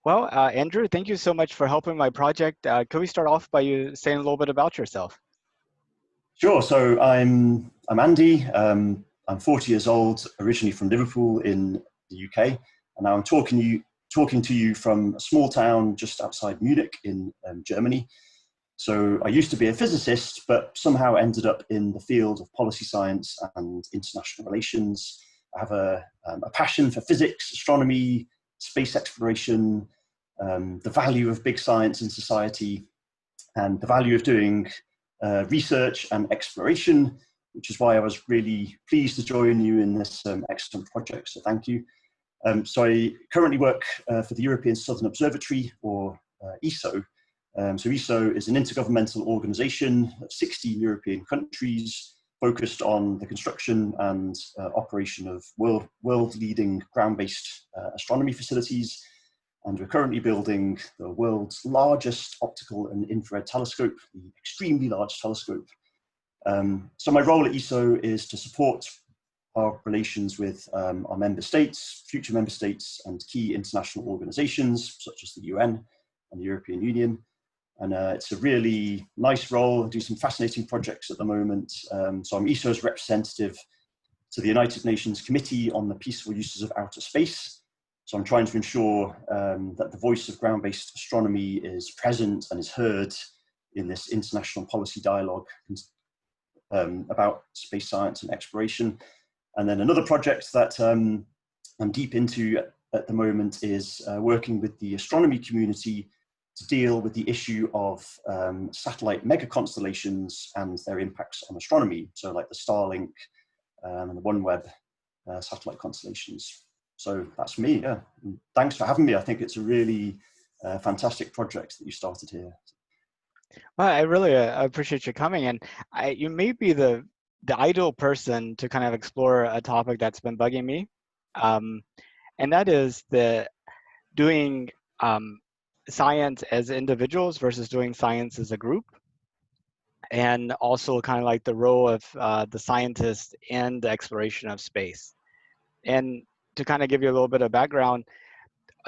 Well, Andrew, thank you so much for helping my project. Could we start off by you saying a little bit about yourself? Sure. So I'm Andy. I'm 40 years old, originally from Liverpool in the UK, and now I'm talking to you from a small town just outside Munich in Germany. So I used to be a physicist, but somehow ended up in the field of policy science and international relations. I have a passion for physics, astronomy, space exploration, the value of big science in society, and the value of doing research and exploration, which is why I was really pleased to join you in this excellent project. So thank you. So I currently work for the European Southern Observatory, or ESO. So ESO is an intergovernmental organization of 60 European countries focused on the construction and operation of world-leading ground-based astronomy facilities. And we're currently building the world's largest optical and infrared telescope, the extremely large telescope. So my role at ESO is to support our relations with our member states, future member states, and key international organizations such as the UN and the European Union. And it's a really nice role. I do some fascinating projects at the moment. So I'm ESO's representative to the United Nations Committee on the Peaceful Uses of Outer Space. So I'm trying to ensure that the voice of ground-based astronomy is present and is heard in this international policy dialogue about space science and exploration. And then another project that I'm deep into at the moment is working with the astronomy community to deal with the issue of satellite mega constellations and their impacts on astronomy. So like the Starlink and the OneWeb satellite constellations. So that's me, yeah. And thanks for having me. I think it's a really fantastic project that you started here. Well, I really appreciate you coming, and you may be the ideal person to kind of explore a topic that's been bugging me, and that is the doing science as individuals versus doing science as a group, and also kind of like the role of the scientist in the exploration of space. And to kind of give you a little bit of background,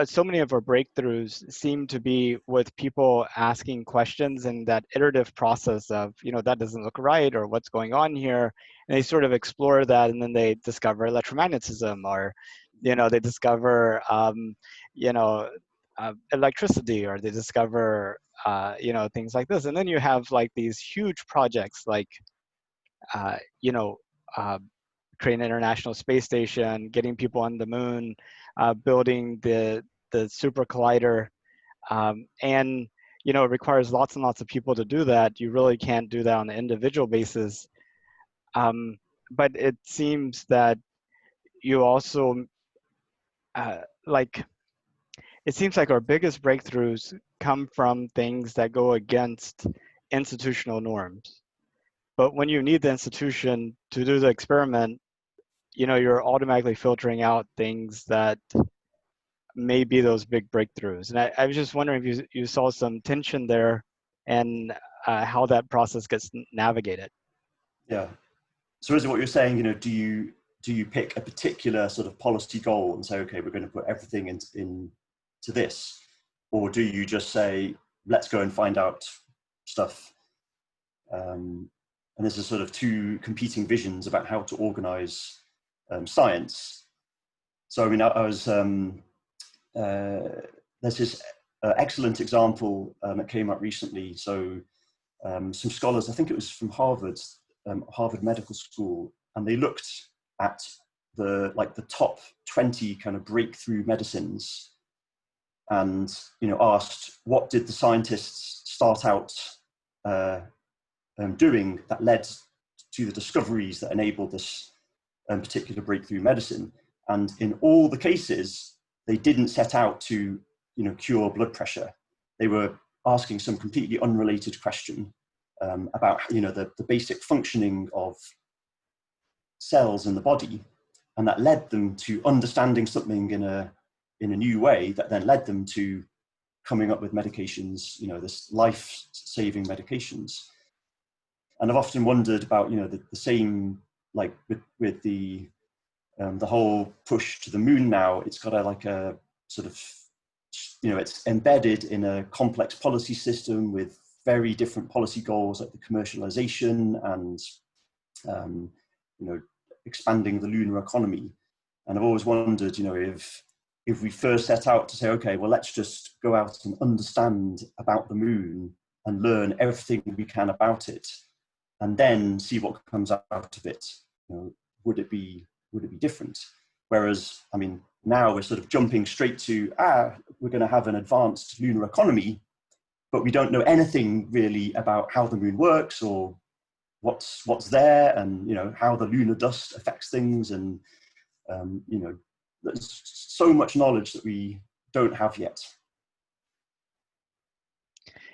so many of our breakthroughs seem to be with people asking questions and that iterative process of, that doesn't look right, or what's going on here. And they sort of explore that, and then they discover electromagnetism, or, they discover, electricity, or they discover, things like this. And then you have like these huge projects like, creating an international space station, getting people on the moon, building the super collider, and it requires lots and lots of people to do that. You really can't do that on an individual basis. But it seems that you also it seems like our biggest breakthroughs come from things that go against institutional norms. But when you need the institution to do the experiment, you're automatically filtering out things that may be those big breakthroughs. And I was just wondering if you saw some tension there, and how that process gets navigated. Yeah. So is it what you're saying, do you pick a particular sort of policy goal and say, okay, we're going to put everything into this? Or do you just say, let's go and find out stuff? And there's a sort of two competing visions about how to organize science. So, I mean, I was, there's this excellent example that came up recently. So some scholars, I think it was from Harvard Medical School, and they looked at the top 20 kind of breakthrough medicines, and asked, what did the scientists start out doing that led to the discoveries that enabled this particular breakthrough medicine? And in all the cases, they didn't set out to cure blood pressure. They were asking some completely unrelated question about the basic functioning of cells in the body, and that led them to understanding something in a new way that then led them to coming up with medications, this life-saving medications. And I've often wondered about the same, like with the whole push to the moon now. It's got a sort of it's embedded in a complex policy system with very different policy goals like the commercialization and um, expanding the lunar economy. And I've always wondered, if we first set out to say, okay, well, let's just go out and understand about the moon and learn everything we can about it, and then see what comes out of it, would it be different? Whereas, I mean, now we're sort of jumping straight to, we're going to have an advanced lunar economy, but we don't know anything really about how the moon works or what's there, and how the lunar dust affects things, and there's so much knowledge that we don't have yet.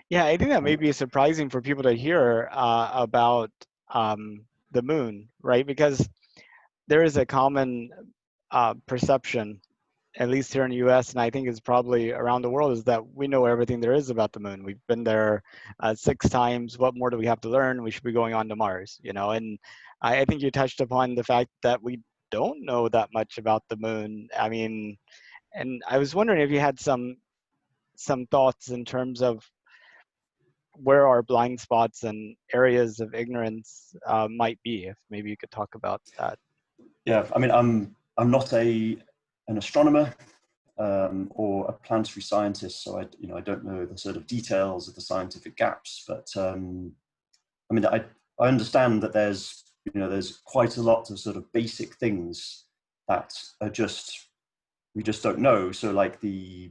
Yeah, I think that may be surprising for people to hear about the moon, right? Because there is a common perception, at least here in the US, and I think it's probably around the world, is that we know everything there is about the moon. We've been there 6 times. What more do we have to learn? We should be going on to Mars, And I think you touched upon the fact that we don't know that much about the moon. I mean, and I was wondering if you had some thoughts in terms of where our blind spots and areas of ignorance might be. If maybe you could talk about that. Yeah, I mean, I'm not an astronomer or a planetary scientist, so I don't know the sort of details of the scientific gaps. But I mean, I understand that there's quite a lot of sort of basic things that are we just don't know. So like the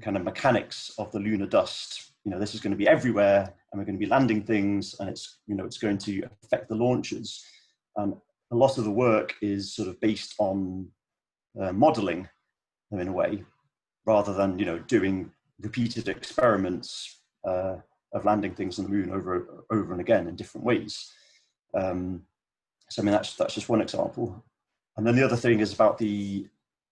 kind of mechanics of the lunar dust. This is going to be everywhere, and we're going to be landing things, and it's going to affect the launches. And a lot of the work is sort of based on modeling in a way, rather than doing repeated experiments of landing things on the moon over and again in different ways. So I mean, that's just one example. And then the other thing is about the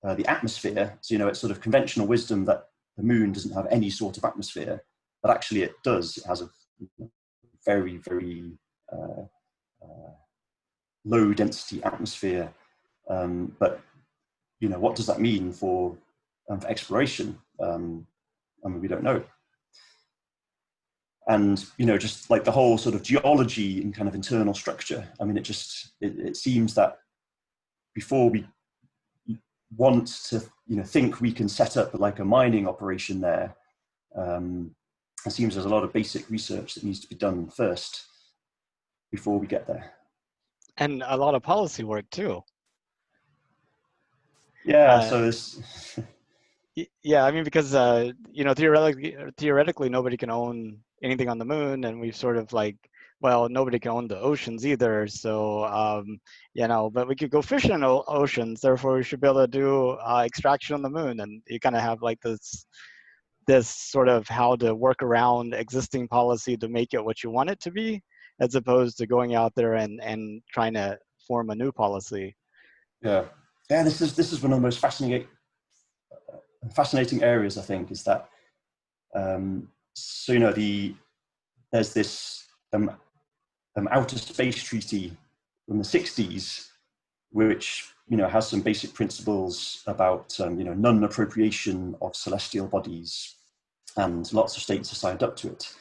atmosphere. So it's sort of conventional wisdom that the moon doesn't have any sort of atmosphere, but actually it does. It has a very, very low density atmosphere. But what does that mean for exploration? I mean, we don't know. And just like the whole sort of geology and kind of internal structure. I mean, it seems that before we want to think we can set up like a mining operation there, it seems there's a lot of basic research that needs to be done first before we get there. And a lot of policy work too. Yeah, so this yeah, I mean, because theoretically nobody can own anything on the moon, and we've sort of like, well, nobody can own the oceans either. So but we could go fishing in oceans. Therefore, we should be able to do extraction on the moon, and you kind of have like this sort of how to work around existing policy to make it what you want it to be, as opposed to going out there and trying to form a new policy. Yeah, this is one of the most fascinating areas, I think, is that so there's this outer space treaty from the 60s, which has some basic principles about non-appropriation of celestial bodies, and lots of states have signed up to it.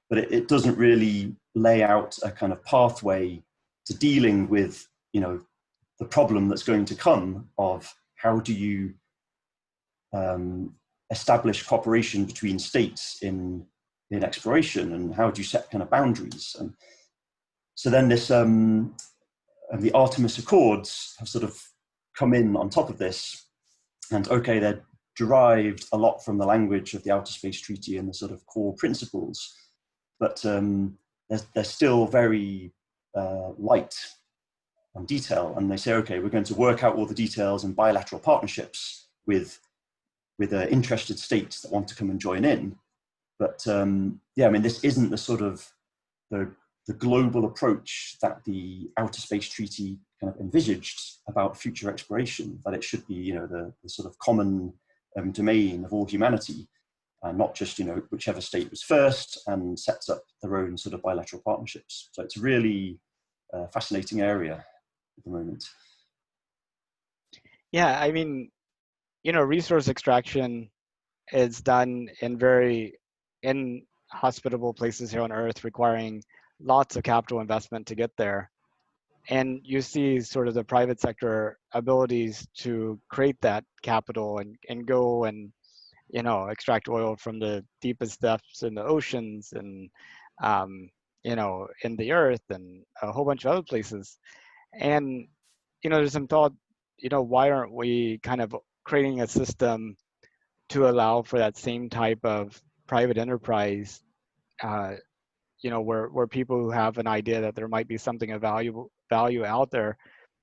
But it doesn't really lay out a kind of pathway to dealing with the problem that's going to come of how do you establish cooperation between states in exploration, and how do you set kind of boundaries. And so then this the Artemis Accords have sort of come in on top of this, and okay, they're derived a lot from the language of the Outer Space Treaty and the sort of core principles, but they're still very light on detail. And they say, okay, we're going to work out all the details in bilateral partnerships with interested states that want to come and join in. But I mean, this isn't the sort of the global approach that the Outer Space Treaty kind of envisaged about future exploration, that it should be, the sort of common domain of all humanity, and not just, whichever state was first and sets up their own sort of bilateral partnerships. So it's really a fascinating area at the moment. Yeah, I mean, resource extraction is done in very inhospitable places here on Earth, requiring lots of capital investment to get there. And you see sort of the private sector abilities to create that capital and go and extract oil from the deepest depths in the oceans and um, in the earth and a whole bunch of other places. And there's some thought, why aren't we kind of creating a system to allow for that same type of private enterprise, uh, where people who have an idea that there might be something of value out there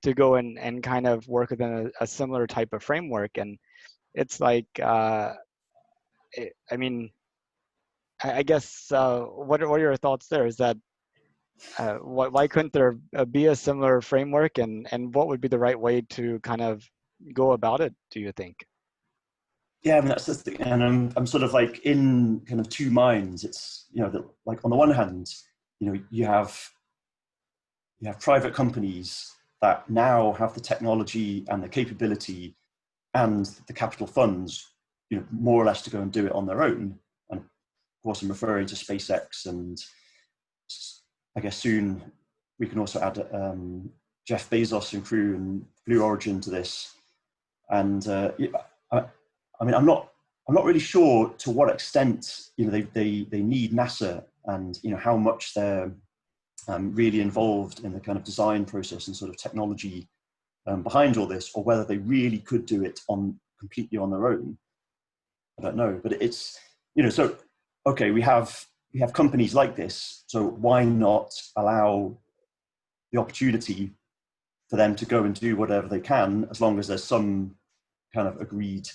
to go and kind of work within a similar type of framework. And it's like, I mean, I guess, what are your thoughts there? Is that, why couldn't there be a similar framework, and what would be the right way to kind of go about it, do you think? Yeah, I mean that's the thing, and I'm sort of like in kind of two minds. It's that, like, on the one hand, you have private companies that now have the technology and the capability and the capital funds, more or less to go and do it on their own. And of course, I'm referring to SpaceX, and I guess soon we can also add Jeff Bezos and crew and Blue Origin to this. And I mean, I'm not really sure to what extent they need NASA, and how much they're really involved in the kind of design process and sort of technology behind all this, or whether they really could do it completely on their own. I don't know, but it's so okay. We have companies like this, so why not allow the opportunity for them to go and do whatever they can, as long as there's some kind of agreed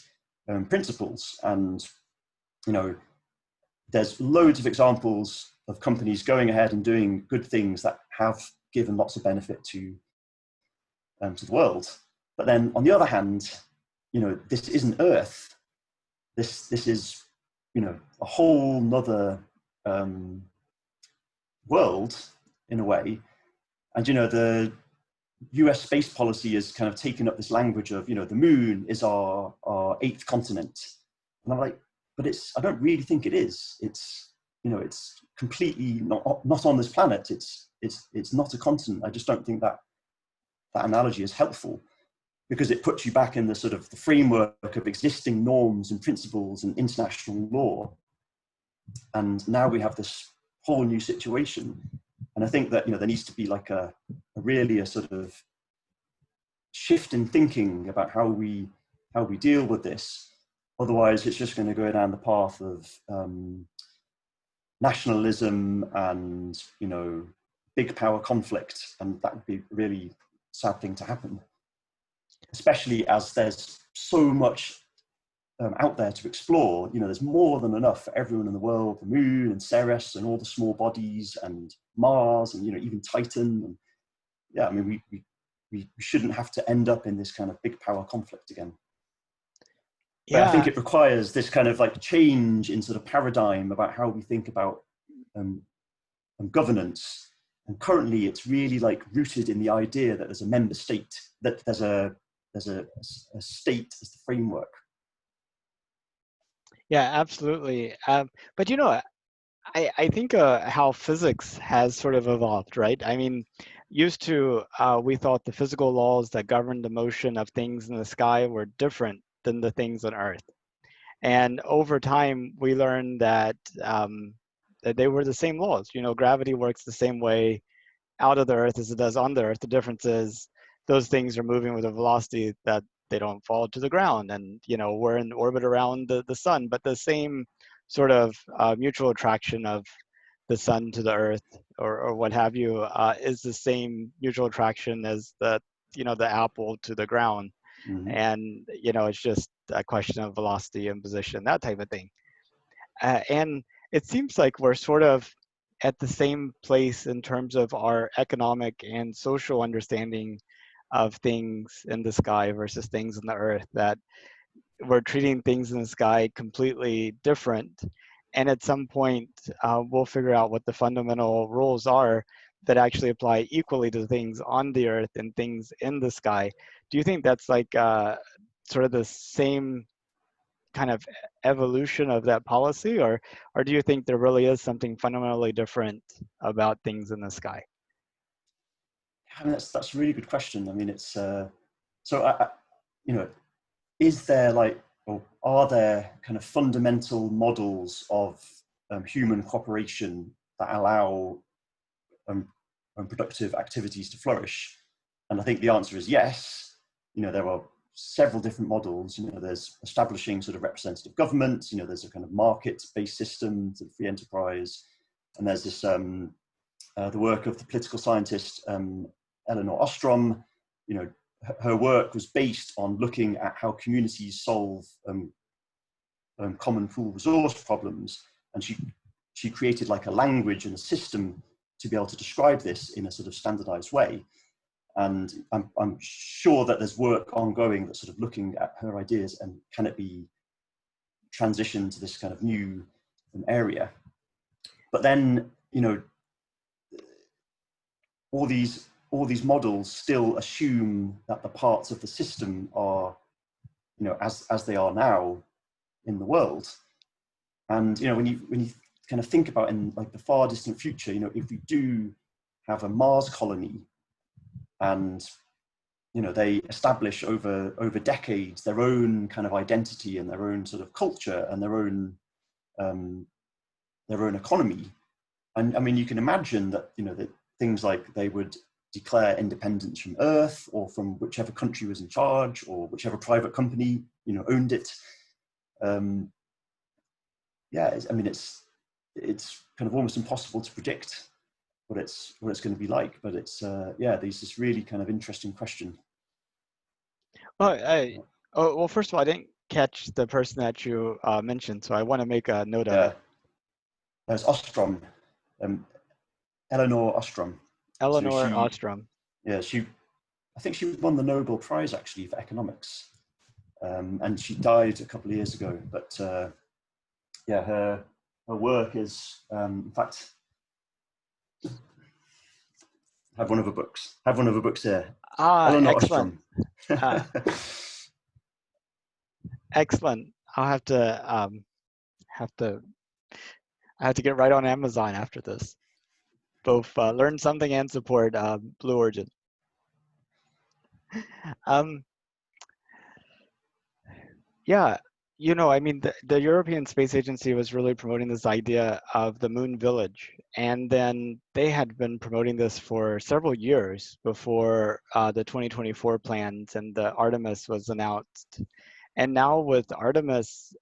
principles. And there's loads of examples of companies going ahead and doing good things that have given lots of benefit to the world. But then on the other hand, this isn't Earth. This is a whole nother world in a way. And the US space policy has kind of taken up this language of the moon is our eighth continent. And I'm like, but I don't really think it is. It's completely not on this planet. It's not a continent. I just don't think that analogy is helpful, because it puts you back in the sort of the framework of existing norms and principles and international law. And now we have this whole new situation. And I think that there needs to be like a sort of shift in thinking about how we deal with this. Otherwise, it's just going to go down the path of nationalism and big power conflict, and that would be a really sad thing to happen. Especially as there's so much out there to explore. There's more than enough for everyone in the world. The moon and Ceres and all the small bodies and Mars and even Titan. And yeah, I mean, we shouldn't have to end up in this kind of big power conflict again. But I think Yeah, it requires this kind of like change in sort of paradigm about how we think about governance. And currently, it's really like rooted in the idea that there's a member state, that there's a state as the framework. yeah, absolutely. But I think how physics has sort of evolved, right? I mean, used to we thought the physical laws that govern the motion of things in the sky were different than the things on Earth. And over time, we learned that they were the same laws. Gravity works the same way out of the Earth as it does on the Earth. The difference is those things are moving with a velocity that they don't fall to the ground. And we're in orbit around the sun, but the same sort of mutual attraction of the sun to the Earth, or what have you, is the same mutual attraction as the apple to the ground. Mm-hmm. And it's just a question of velocity and position, that type of thing. And it seems like we're sort of at the same place in terms of our economic and social understanding of things in the sky versus things in the earth, that we're treating things in the sky completely different. And at some point, we'll figure out what the fundamental rules are that actually apply equally to things on the earth and things in the sky. Do you think that's like sort of the same kind of evolution of that policy, or do you think there really is something fundamentally different about things in the sky? I mean, that's a really good question. I mean, it's so you know, is there like, or are there kind of fundamental models of human cooperation that allow um, productive activities to flourish? And I think the answer is yes. You know, there are several different models. You know, there's establishing sort of representative government. You know, there's a kind of market-based system, sort of free enterprise, and there's this the work of the political scientist Elinor Ostrom. You know, her work was based on looking at how communities solve common pool resource problems, and she created like a language and a system to be able to describe this in a sort of standardized way. And I'm sure that there's work ongoing that's sort of looking at her ideas and can it be transitioned to this kind of new area. But then, you know, all these models still assume that the parts of the system are, you know, as they are now in the world. And you know, when you kind of think about in like the far distant future, you know, if we do have a Mars colony, and you know they establish over decades their own kind of identity and their own sort of culture and their own economy, and I mean, you can imagine that, you know, that things like they would declare independence from Earth or from whichever country was in charge or whichever private company, you know, owned it. Yeah, I mean, it's kind of almost impossible to predict what it's going to be like. But it's yeah, there's this really kind of interesting question. Well, well, first of all, I didn't catch the person that you mentioned, so I want to make a note of Yeah, it. there's Ostrom, um, Elinor Ostrom. So Elinor she, Ostrom. yeah, I think she won the Nobel Prize actually for economics, and she died a couple of years ago. But yeah, her work is, in fact, have one of her books. Have one of her books here. Ah, Elinor excellent. Ostrom. Uh, excellent. I'll have to I have to get right on Amazon after this. Both learn something and support Blue Origin. Um, yeah, you know, I mean, the European Space Agency was really promoting this idea of the Moon Village, and then they had been promoting this for several years before the 2024 plans and the Artemis was announced. And now with Artemis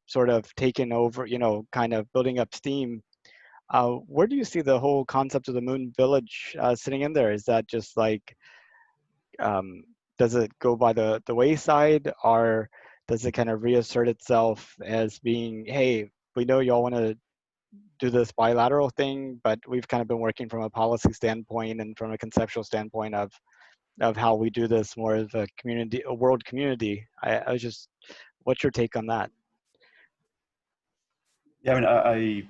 sort of taking over, you know, kind of building up steam, where do you see the whole concept of the Moon Village sitting in there? Is that just like, um, does it go by the wayside, or does it kind of reassert itself as being, hey, we know y'all want to do this bilateral thing, but we've kind of been working from a policy standpoint and from a conceptual standpoint of how we do this more as a community, a world community. I was just, what's your take on that? Yeah, I mean,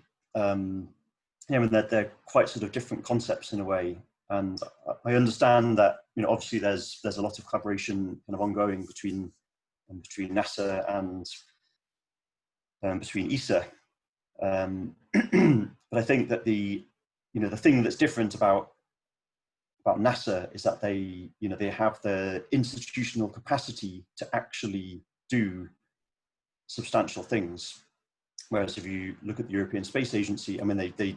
yeah, I mean, they're quite sort of different concepts in a way, and I understand that, you know, obviously there's a lot of collaboration kind of ongoing between NASA and between ESA, but I think that you know, the thing that's different about NASA is that they, you know, they have the institutional capacity to actually do substantial things. Whereas if you look at the European Space Agency, I mean, they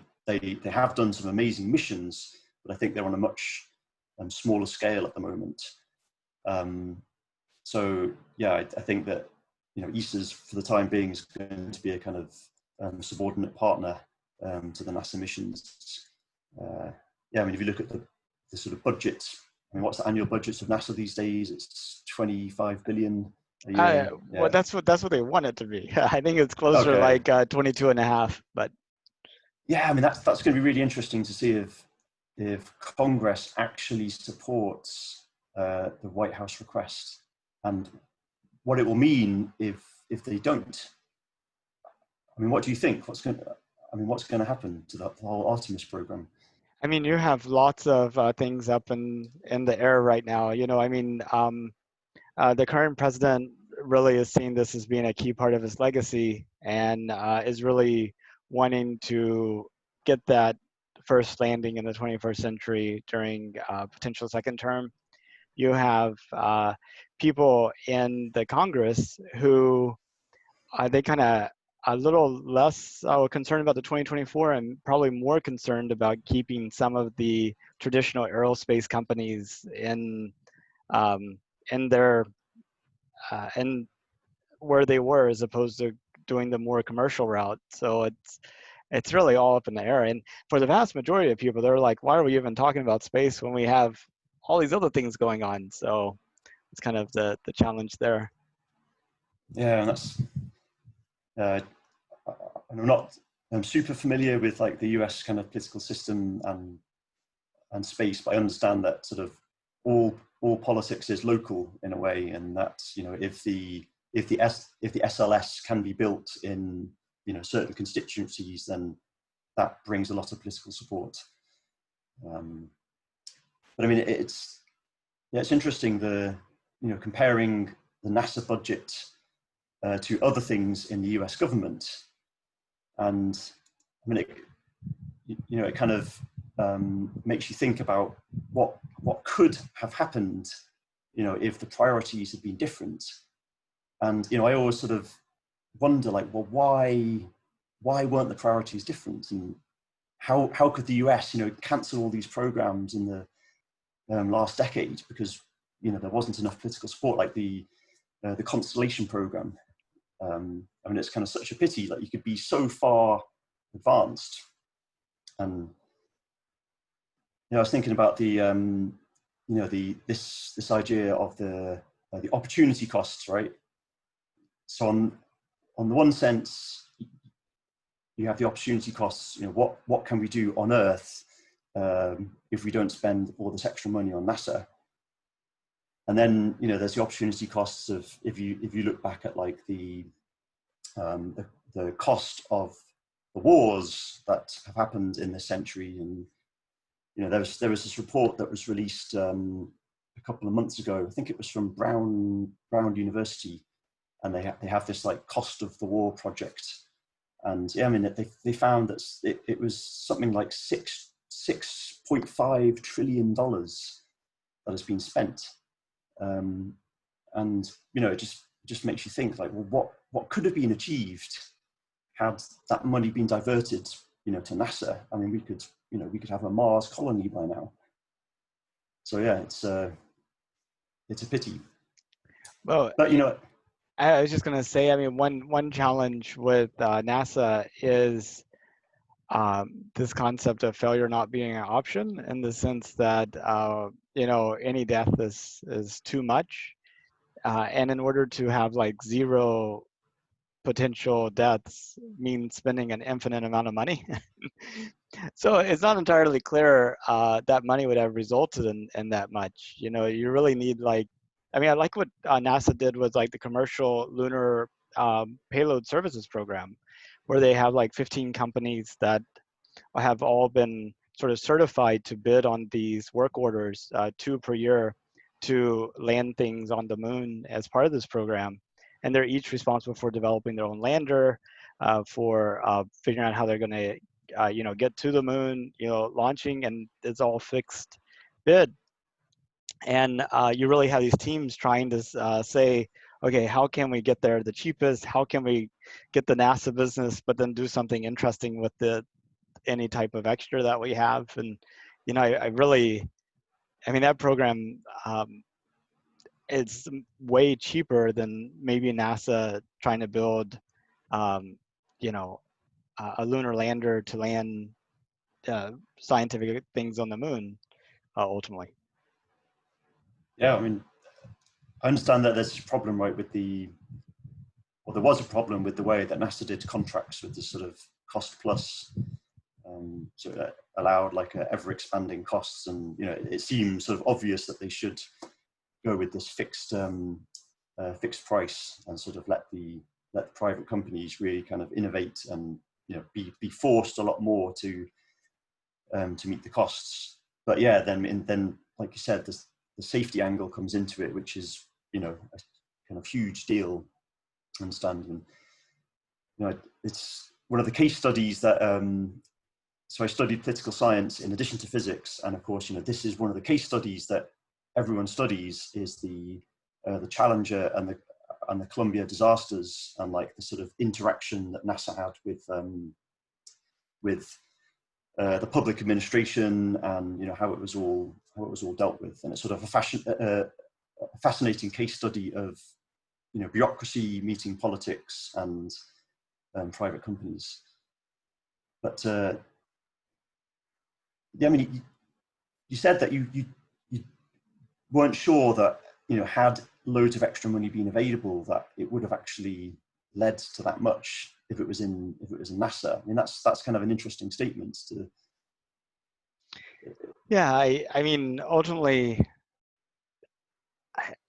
have done some amazing missions, but I think they're on a much smaller scale at the moment. So yeah, I think that, you know, ESA's for the time being is going to be a kind of subordinate partner to the NASA missions. Yeah, I mean, if you look at the sort of budgets, I mean, what's the annual budgets of NASA these days? It's 25 billion a year. Well, Yeah. that's what they want it to be. I think it's closer Okay. like 22 and a half, but Yeah, I mean, that's going to be really interesting to see if Congress actually supports the White House request, and what it will mean if they don't. I mean, what do you think? What's going to happen to the whole Artemis program? I mean, you have lots of things up in the air right now. You know, I mean, the current president really is seeing this as being a key part of his legacy, and is really wanting to get that first landing in the 21st century during potential second term. You have people in the Congress who they kind of a little less concerned about the 2024 and probably more concerned about keeping some of the traditional aerospace companies um, in their in where they were, as opposed to doing the more commercial route. So it's really all up in the air. And for the vast majority of people, they're like, why are we even talking about space when we have all these other things going on? So it's kind of the challenge there. Yeah, and that's I'm super familiar with like the US kind of political system and space, but I understand that sort of all politics is local in a way, and that, you know, if the SLS can be built in, you know, certain constituencies, then that brings a lot of political support. But I mean, it's interesting, you know, comparing the NASA budget to other things in the US government, and I mean, you know, it kind of makes you think about what could have happened, you know, if the priorities had been different. And, you know, I always sort of wonder, like, well, why weren't the priorities different, and how could the US, you know, cancel all these programs in the last decade because, you know, there wasn't enough political support, like the Constellation program. I mean, it's kind of such a pity that you could be so far advanced. And, you know, I was thinking about the you know, this idea of the opportunity costs, right? So on the one sense, you have the opportunity costs. You know, what can we do on Earth if we don't spend all this extra money on NASA? And then, you know, there's the opportunity costs of if you look back at like the cost of the wars that have happened in this century. And, you know, there was this report that was released a couple of months ago. I think it was from Brown University, and they have this like cost of the war project. And yeah, I mean, they found that it was something like $6.5 trillion that has been spent. And, you know, it just makes you think, like, well, what could have been achieved had that money been diverted, you know, to NASA? I mean, we could have a Mars colony by now. So yeah, it's a pity. Well, But, you know, I was just going to say, I mean, one challenge with NASA is this concept of failure not being an option, in the sense that you know, any death is too much, and in order to have like zero potential deaths means spending an infinite amount of money. So it's not entirely clear that money would have resulted in that much. You know, you really need like, I mean, I like what NASA did with like the commercial lunar payload services program, where they have like 15 companies that have all been sort of certified to bid on these work orders, 2 per year, to land things on the moon as part of this program. And they're each responsible for developing their own lander, for figuring out how they're going to, you know, get to the moon, you know, launching, and it's all fixed bid. And you really have these teams trying to say, okay, how can we get there the cheapest? How can we get the NASA business, but then do something interesting with any type of extra that we have? And, you know, I really, I mean, that program, it's way cheaper than maybe NASA trying to build, you know, a lunar lander to land scientific things on the moon, ultimately. yeah, I mean, I understand that there's a problem, right, with there was a problem with the way that NASA did contracts with this sort of cost plus. So it allowed like ever expanding costs, and, you know, it seems sort of obvious that they should go with this fixed price, and sort of let the private companies really kind of innovate and, you know, be forced a lot more to meet the costs. But yeah, then like you said, the safety angle comes into it, which is, a kind of huge deal. I understand. And, it's one of the case studies that, so I studied political science in addition to physics. And of course, this is one of the case studies that everyone studies, is the Challenger and the Columbia disasters, and like the sort of interaction that NASA had with the public administration, and how it was all dealt with. And it's sort of a fascinating case study of bureaucracy meeting politics and private companies. But yeah, I mean, you said that you weren't sure that had loads of extra money been available, that it would have actually led to that much if it was in NASA. I mean, that's kind of an interesting statement to. Yeah, I mean, ultimately,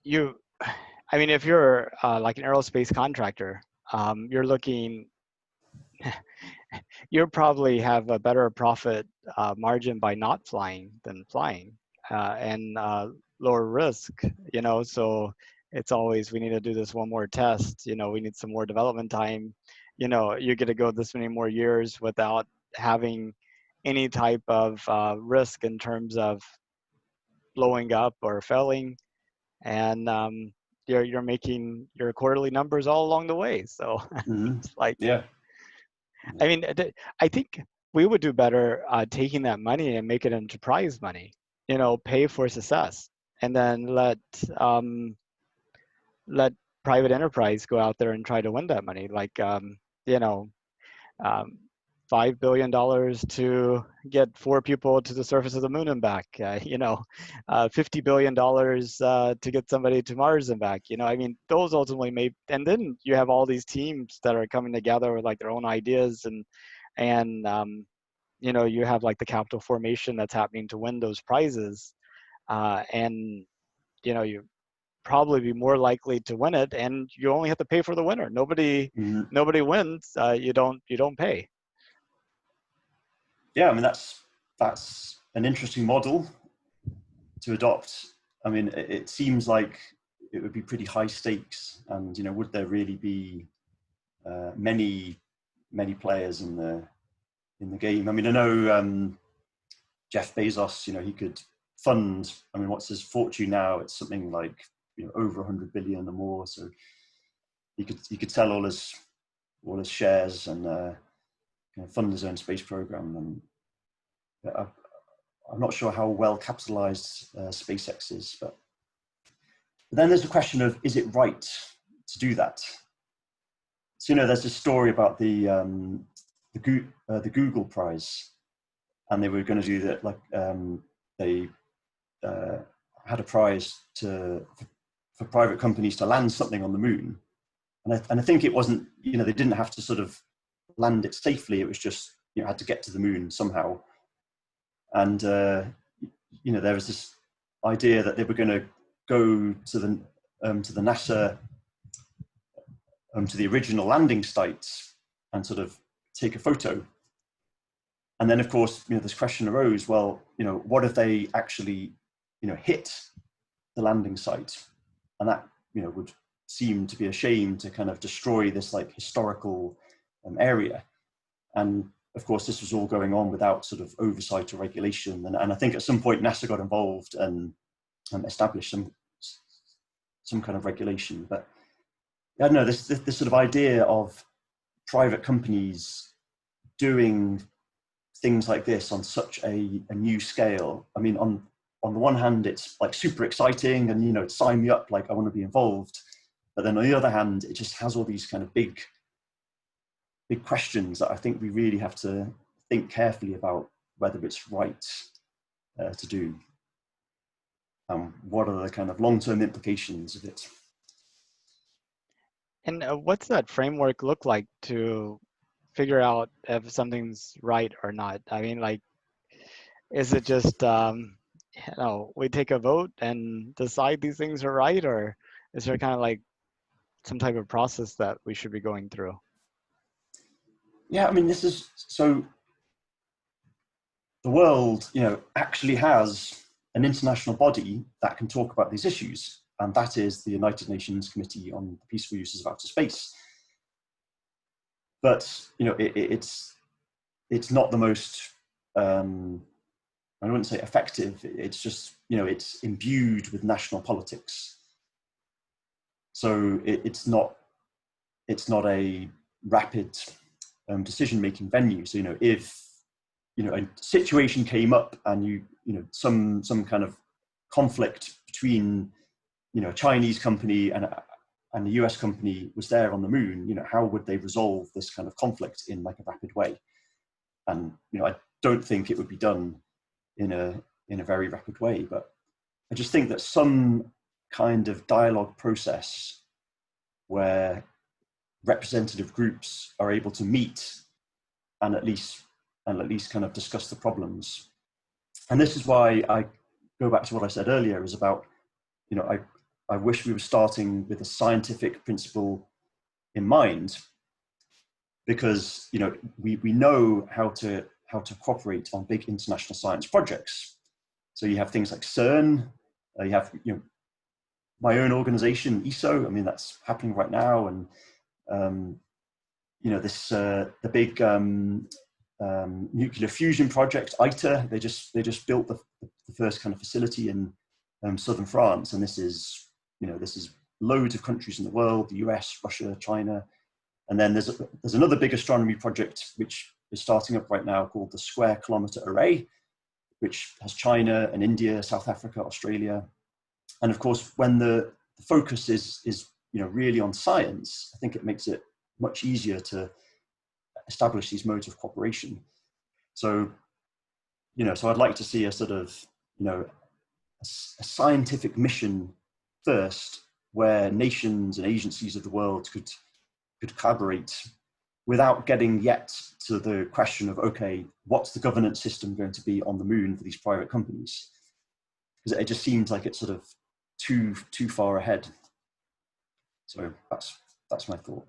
if you're like an aerospace contractor, you're looking, you probably have a better profit margin by not flying than flying, and lower risk, so it's always, we need to do this one more test, we need some more development time, you're going to go this many more years without having any type of risk in terms of blowing up or failing, and you're making your quarterly numbers all along the way. So Mm-hmm. it's like, Yeah. I mean, I think we would do better taking that money and make it into prize money, pay for success, and then let private enterprise go out there and try to win that money. Like, you know, um, $5 billion to get 4 people to the surface of the moon and back. $50 billion to get somebody to Mars and back. I mean, those ultimately may. And then you have all these teams that are coming together with like their own ideas, and you have like the capital formation that's happening to win those prizes, and you probably be more likely to win it, and you only have to pay for the winner. Nobody Mm-hmm. nobody wins. You don't pay. Yeah, I mean, that's an interesting model to adopt. I mean, it seems like it would be pretty high stakes, and would there really be many players in the game? I mean, I know Jeff Bezos. He could fund. I mean, what's his fortune now? It's something like over 100 billion or more. So he could sell all his shares and fund his own space program. And I'm not sure how well capitalized SpaceX is, but then there's the question of, is it right to do that? So there's this story about the Google Prize, and they were going to do that. Like they had a prize for private companies to land something on the moon, and I think it wasn't, they didn't have to sort of land it safely. It was just had to get to the moon somehow. And there was this idea that they were going to go to the NASA, to the original landing sites, and sort of take a photo. And then, of course, this question arose: well, what if they actually, hit the landing site, and that would seem to be a shame to kind of destroy this like historical area. And of course, this was all going on without sort of oversight or regulation. And I think at some point NASA got involved and established some kind of regulation. But I don't know, this sort of idea of private companies doing things like this on such a new scale. I mean, on the one hand, it's like super exciting, and sign me up, like I want to be involved. But then on the other hand, it just has all these kind of big questions that I think we really have to think carefully about whether it's right to do. What are the kind of long-term implications of it? And what's that framework look like to figure out if something's right or not? I mean, like, is it just we take a vote and decide these things are right, or is there kind of like some type of process that we should be going through? Yeah, I mean, this is so. The world, actually has an international body that can talk about these issues. and that is the United Nations Committee on the Peaceful Uses of Outer Space. But it's not the most, I wouldn't say effective. It's just it's imbued with national politics. So it's not a rapid decision-making venue. So if a situation came up and some kind of conflict between a Chinese company and the US company was there on the moon, how would they resolve this kind of conflict in like a rapid way? And I don't think it would be done in a very rapid way, but I just think that some kind of dialogue process where representative groups are able to meet and at least kind of discuss the problems. And this is why I go back to what I said earlier, is about I wish we were starting with a scientific principle in mind, because we know how to cooperate on big international science projects. So you have things like CERN, you have my own organization ESO. I mean, that's happening right now, and this the big nuclear fusion project ITER. They just built the first kind of facility in southern France, and this is loads of countries in the world: the US, Russia, China. And then there's another big astronomy project which is starting up right now called the Square Kilometre Array, which has China and India, South Africa, Australia. And of course, when the focus is really on science, I think it makes it much easier to establish these modes of cooperation. So, so I'd like to see a sort of, a scientific mission first, where nations and agencies of the world could collaborate without getting yet to the question of, okay, what's the governance system going to be on the moon for these private companies? Because it just seems like it's sort of too far ahead. So that's my thought.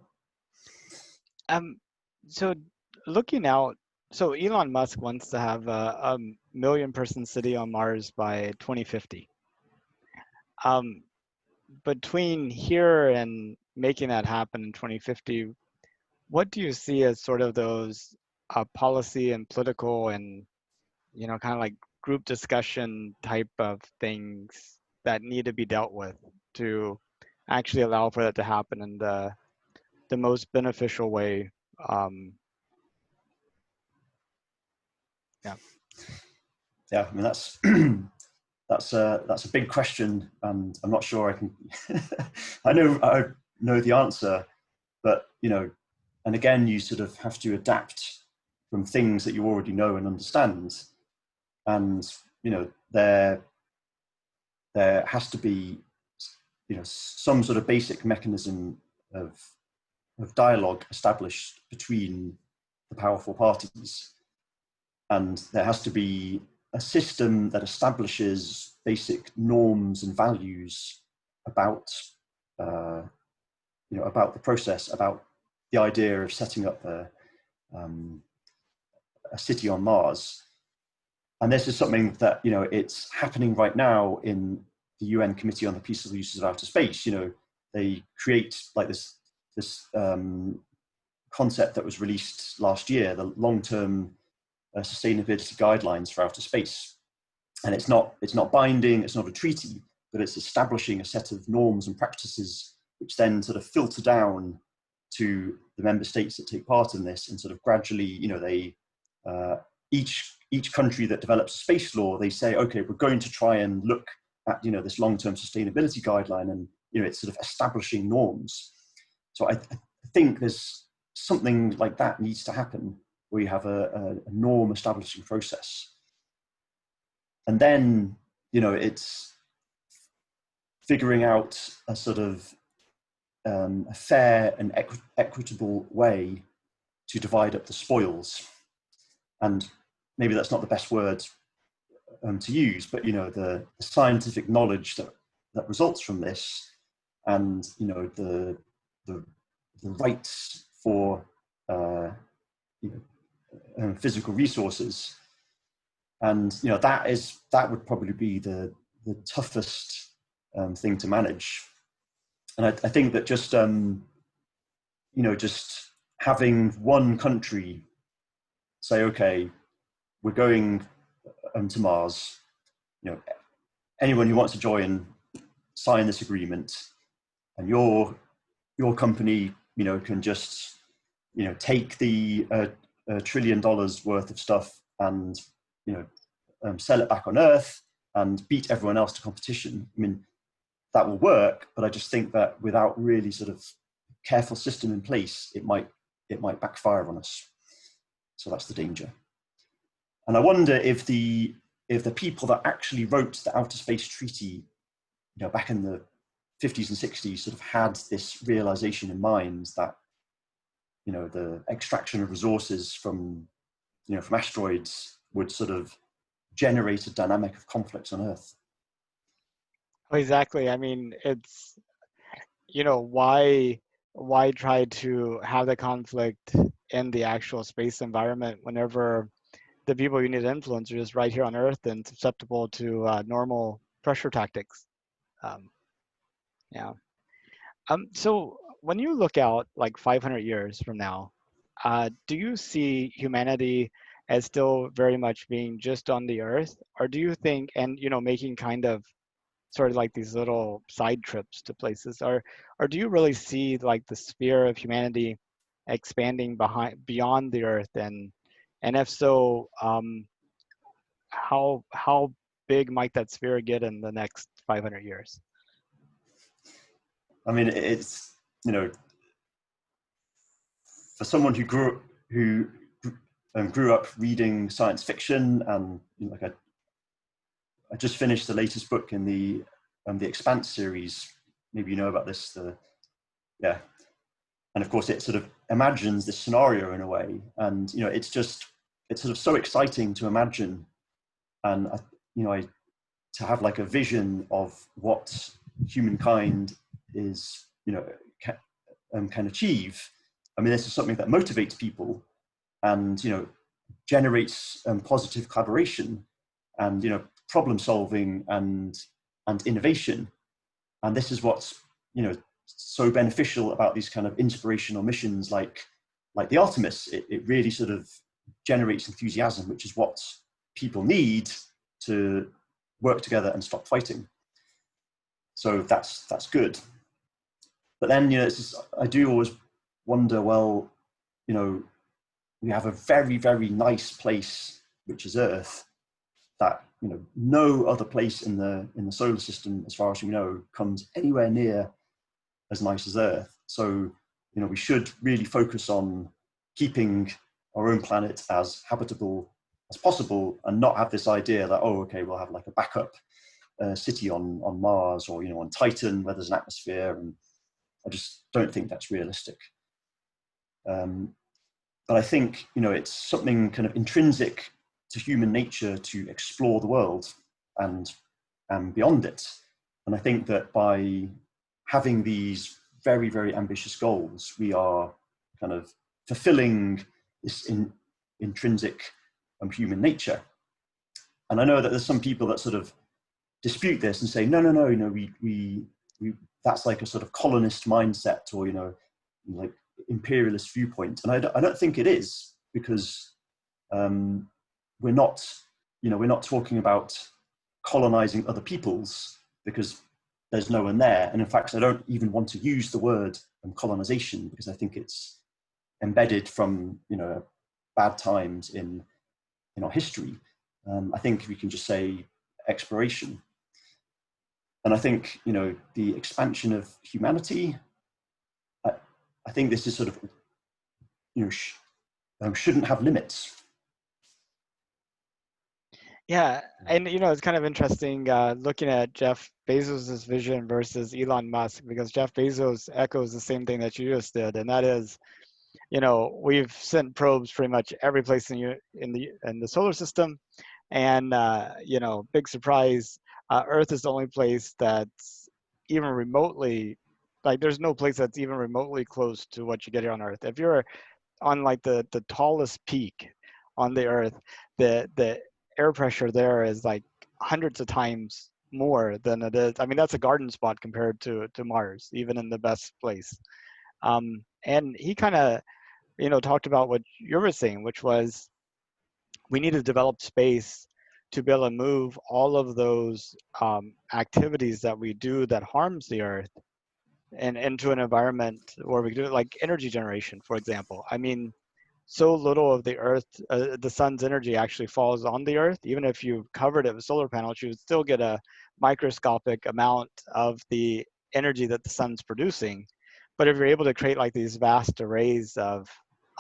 So looking out, so Elon Musk wants to have a million-person city on Mars by 2050. Between here and making that happen in 2050, what do you see as sort of those policy and political and kind of like group discussion type of things that need to be dealt with to actually allow for that to happen in the most beneficial way? Yeah, I mean, that's that's a big question, and I'm not sure I can. I know the answer, but and again, you sort of have to adapt from things that you already know and understand, and there has to be some sort of basic mechanism of dialogue established between the powerful parties, and there has to be a system that establishes basic norms and values about about the process, about the idea of setting up a city on Mars. And this is something that it's happening right now in the UN Committee on the Peaceful Uses of Outer Space. They create like this concept that was released last year, the long-term sustainability guidelines for outer space. And it's not binding, it's not a treaty, but it's establishing a set of norms and practices which then sort of filter down to the member states that take part in this, and sort of gradually, they each country that develops a space law, they say, okay, we're going to try and look at this long-term sustainability guideline, and it's sort of establishing norms. So I think there's something like that needs to happen, where you have a norm establishing process. And then, it's figuring out a sort of a fair and equitable way to divide up the spoils. And maybe that's not the best word to use, but the scientific knowledge that results from this, and the rights for physical resources. And that would probably be the toughest thing to manage. And I think that just just having one country say, okay, we're going to Mars. You know, anyone who wants to join, sign this agreement, and your company, can just, take the $1 trillion worth of stuff and, sell it back on Earth and beat everyone else to competition. I mean, that will work, but I just think that without really sort of careful system in place, it might backfire on us. So that's the danger. And I wonder if the people that actually wrote the Outer Space Treaty, back in the 50s and 60s, sort of had this realization in mind that, the extraction of resources from asteroids would sort of generate a dynamic of conflicts on Earth. Exactly. I mean, it's, why try to have the conflict in the actual space environment whenever the people you need to influence are just right here on Earth and susceptible to normal pressure tactics. Um, yeah. So when you look out like 500 years from now, do you see humanity as still very much being just on the Earth, or do you think, and making kind of sort of like these little side trips to places, or do you really see like the sphere of humanity expanding beyond the Earth, and if so, how big might that sphere get in the next 500 years? I mean, it's, for someone who grew up reading science fiction, and like I just finished the latest book in the Expanse series. Maybe you know about this. Yeah, and of course it sort of imagines this scenario in a way, and it's sort of so exciting to imagine, and I to have like a vision of what humankind is, can achieve. I mean, this is something that motivates people, and generates positive collaboration, and problem solving, and innovation. And this is what's so beneficial about these kind of inspirational missions, like the Artemis. It really sort of generates enthusiasm, which is what people need to work together and stop fighting. So that's good. But then it's just, I do always wonder, well, we have a very, very nice place, which is Earth, that no other place in the solar system, as far as we know, comes anywhere near as nice as Earth. So we should really focus on keeping our own planet as habitable as possible, and not have this idea that, oh, okay, we'll have like a backup city on Mars, or on Titan where there's an atmosphere. And I just don't think that's realistic. But I think it's something kind of intrinsic to human nature to explore the world and beyond it. And I think that by having these very, very ambitious goals, we are kind of fulfilling this intrinsic human nature. And I know that there's some people that sort of dispute this and say, no, no, no, we that's like a sort of colonist mindset, or like imperialist viewpoint. And I don't think it is, because we're not talking about colonizing other peoples, because there's no one there. And in fact, I don't even want to use the word colonization, because I think it's embedded from bad times in our history. I think we can just say exploration. And I think the expansion of humanity, I think this is sort of shouldn't have limits. Yeah, and it's kind of interesting looking at Jeff Bezos's vision versus Elon Musk, because Jeff Bezos echoes the same thing that you just did, and that is, we've sent probes pretty much every place in the solar system, and big surprise, Earth is the only place that's even remotely, like, there's no place that's even remotely close to what you get here on Earth. If you're on like the tallest peak on the Earth, the air pressure there is like hundreds of times more than it is. I mean, that's a garden spot compared to Mars, even in the best place. And he kind of, talked about what you were saying, which was we need to develop space to be able to move all of those activities that we do that harms the Earth and into an environment where we do it, like energy generation, for example. I mean, so little of the Earth, the sun's energy actually falls on the Earth. Even if you covered it with solar panels, you would still get a microscopic amount of the energy that the sun's producing. But if you're able to create like these vast arrays of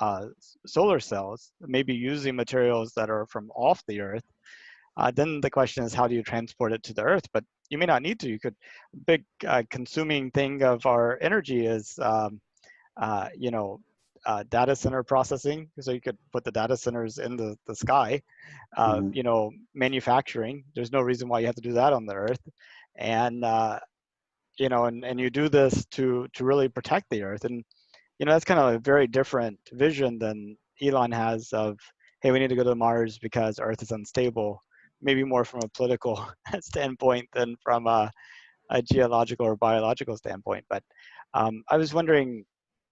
uh, solar cells, maybe using materials that are from off the Earth, then the question is, how do you transport it to the Earth? But you may not need to. You could, big consuming thing of our energy is you know, data center processing. So you could put the data centers in the sky. Mhm. Manufacturing. There's no reason why you have to do that on the Earth. And and you do this to really protect the Earth. And that's kind of a very different vision than Elon has of, hey, we need to go to Mars because Earth is unstable. Maybe more from a political standpoint than from a geological or biological standpoint. But I was wondering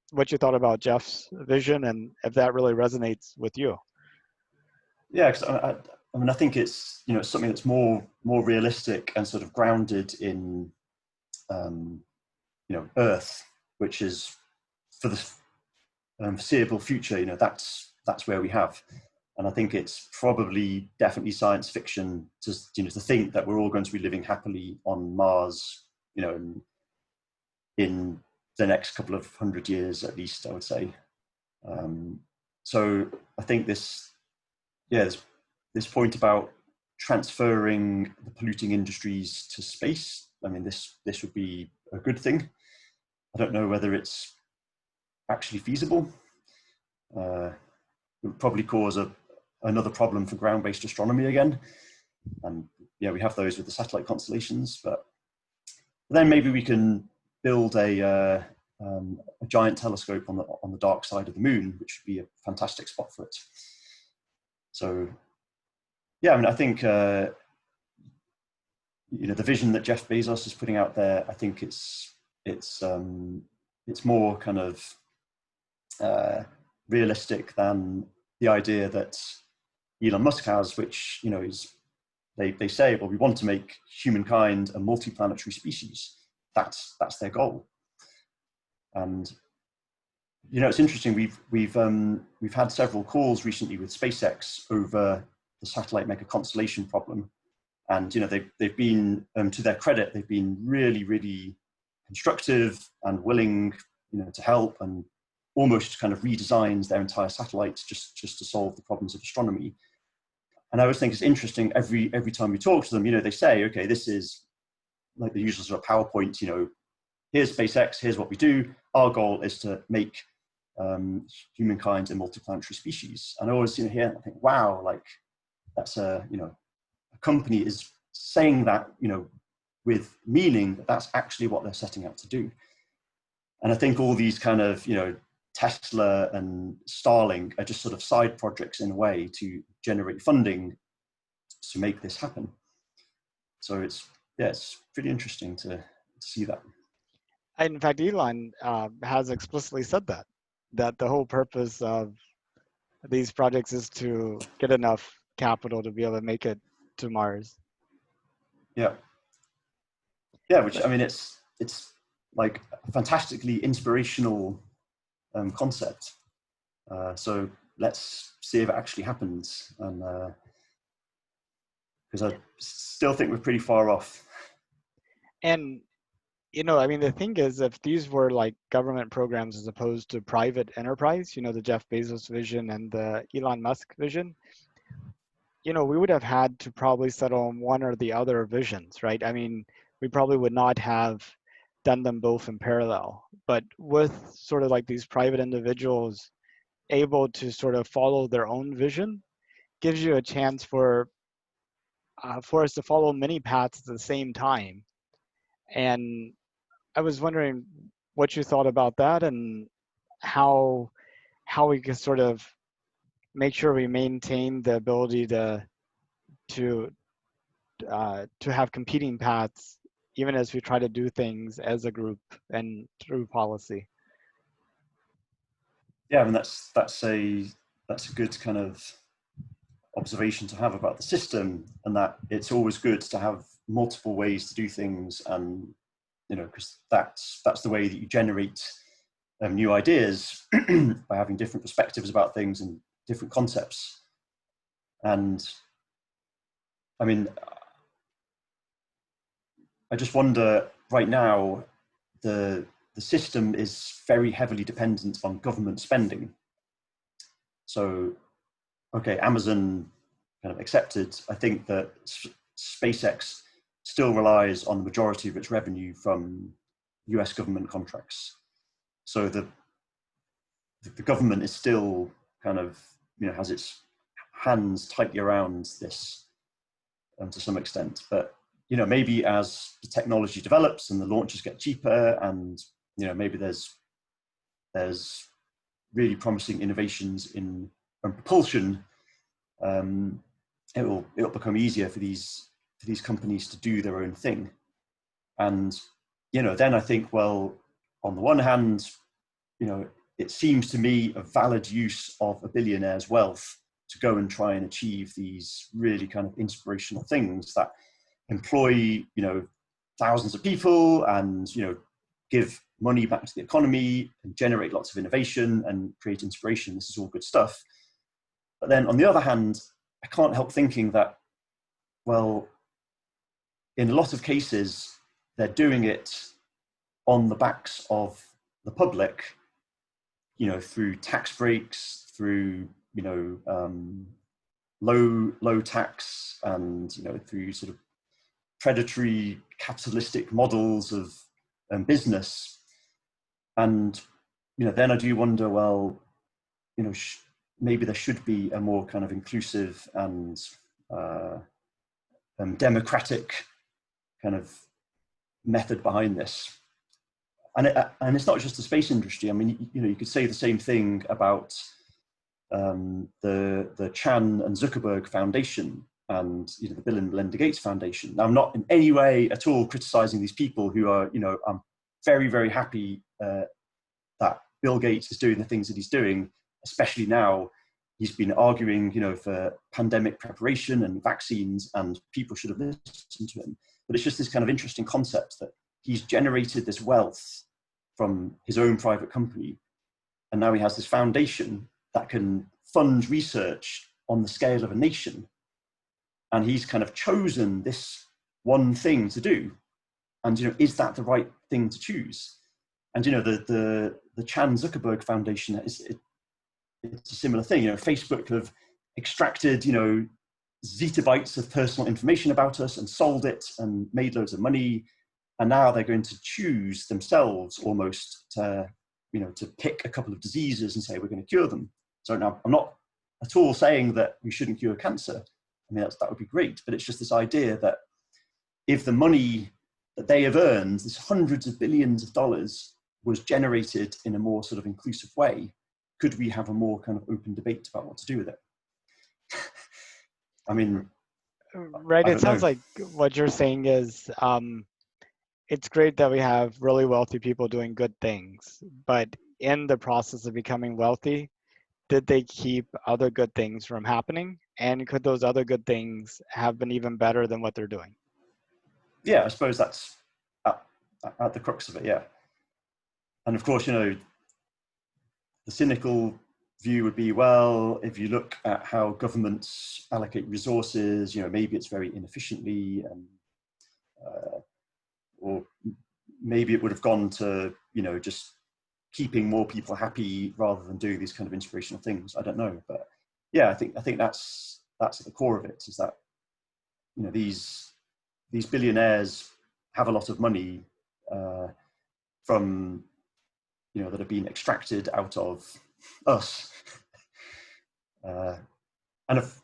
what you thought about Jeff's vision and if that really resonates with you. Yeah, because I mean, I think it's it's something that's more realistic and sort of grounded in um, Earth, which is for the foreseeable future. That's where we have, and I think it's probably definitely science fiction to think that we're all going to be living happily on Mars, in the next couple of 100 years at least, I would say. Um, so I think this point about transferring the polluting industries to space, I mean, this would be a good thing. I don't know whether it's actually feasible. It would probably cause another problem for ground-based astronomy again. And yeah, we have those with the satellite constellations, but then maybe we can build a giant telescope on the dark side of the moon, which would be a fantastic spot for it. So yeah, I mean, I think the vision that Jeff Bezos is putting out there, I think it's more kind of realistic than the idea that Elon Musk has, which is they say, well, we want to make humankind a multi-planetary species. That's their goal. And it's interesting. We've had several calls recently with SpaceX over the satellite mega constellation problem, and they've been, to their credit, they've been really, really constructive and willing, to help, and almost kind of redesigns their entire satellites just to solve the problems of astronomy. And I always think it's interesting, every time we talk to them, they say, okay, this is like the usual sort of PowerPoint, here's SpaceX, here's what we do. Our goal is to make humankind a multiplanetary species. And I always hear and I think, wow, like that's a company is saying that, with meaning that that's actually what they're setting out to do. And I think all these kind of, Tesla and Starlink are just sort of side projects in a way to generate funding to make this happen. So it's pretty interesting to see that. And in fact, Elon has explicitly said that the whole purpose of these projects is to get enough capital to be able to make it to Mars. Yeah. Yeah, which I mean, it's like a fantastically inspirational concept. So let's see if it actually happens, and because I still think we're pretty far off. And I mean, the thing is, if these were like government programs as opposed to private enterprise, the Jeff Bezos vision and the Elon Musk vision, we would have had to probably settle on one or the other visions, right? I mean, we probably would not have done them both in parallel. But with sort of like these private individuals able to sort of follow their own vision, gives you a chance for us to follow many paths at the same time. And I was wondering what you thought about that and how we can sort of make sure we maintain the ability to to have competing paths, even as we try to do things as a group and through policy. Yeah, I mean that's a good kind of observation to have about the system, and that it's always good to have multiple ways to do things, and because that's the way that you generate new ideas by having different perspectives about things and different concepts. And I mean, I just wonder right now, the system is very heavily dependent on government spending. So, okay, Amazon kind of accepted. I think that SpaceX still relies on the majority of its revenue from US government contracts. So the government is still kind of, has its hands tightly around this to some extent. But, maybe as the technology develops and the launches get cheaper, and, maybe there's really promising innovations in propulsion, it'll become easier for these companies to do their own thing. And, then I think, well, on the one hand, it seems to me a valid use of a billionaire's wealth to go and try and achieve these really kind of inspirational things that employ, thousands of people, and, give money back to the economy and generate lots of innovation and create inspiration. This is all good stuff. But then on the other hand, I can't help thinking that, well, in a lot of cases, they're doing it on the backs of the public, through tax breaks, through, low tax, and, through sort of predatory capitalistic models of business. And, then I do wonder, well, maybe there should be a more kind of inclusive and democratic kind of method behind this. And it's not just the space industry. I mean, you could say the same thing about the Chan and Zuckerberg Foundation, and the Bill and Melinda Gates Foundation. Now, I'm not in any way at all criticizing these people who are, I'm very, very happy that Bill Gates is doing the things that he's doing, especially now. He's been arguing, for pandemic preparation and vaccines, and people should have listened to him. But it's just this kind of interesting concept that he's generated this wealth from his own private company, and now he has this foundation that can fund research on the scale of a nation. And he's kind of chosen this one thing to do. And, is that the right thing to choose? And, the Chan Zuckerberg Foundation, it's a similar thing. Facebook have extracted, zettabytes of personal information about us and sold it and made loads of money. And now they're going to choose themselves almost to, to pick a couple of diseases and say, we're going to cure them. So now I'm not at all saying that we shouldn't cure cancer. I mean, that would be great. But it's just this idea that if the money that they have earned, this hundreds of billions of dollars, was generated in a more sort of inclusive way, could we have a more kind of open debate about what to do with it? I mean, right. I It don't know. sounds like what you're saying is it's great that we have really wealthy people doing good things, but in the process of becoming wealthy, did they keep other good things from happening? And could those other good things have been even better than what they're doing? Yeah, I suppose that's at the crux of it, yeah. And of course, the cynical view would be, well, if you look at how governments allocate resources, maybe it's very inefficiently, and or maybe it would have gone to, just keeping more people happy rather than doing these kind of inspirational things. I don't know, but yeah, I think that's at the core of it, is that these billionaires have a lot of money from that have been extracted out of us, and if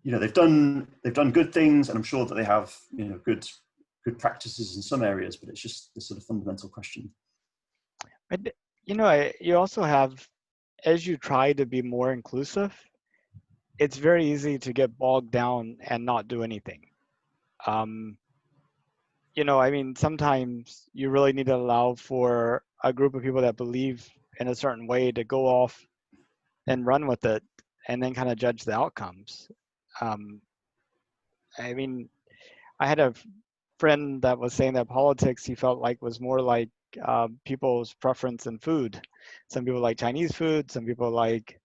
they've done good things, and I'm sure that they have good practices in some areas, but it's just this sort of fundamental question. You also have, as you try to be more inclusive, it's very easy to get bogged down and not do anything. Um, I mean, sometimes you really need to allow for a group of people that believe in a certain way to go off and run with it, and then kind of judge the outcomes. Um, I mean, I had a friend that was saying that politics he felt like was more like people's preference in food. Some people like Chinese food, some people like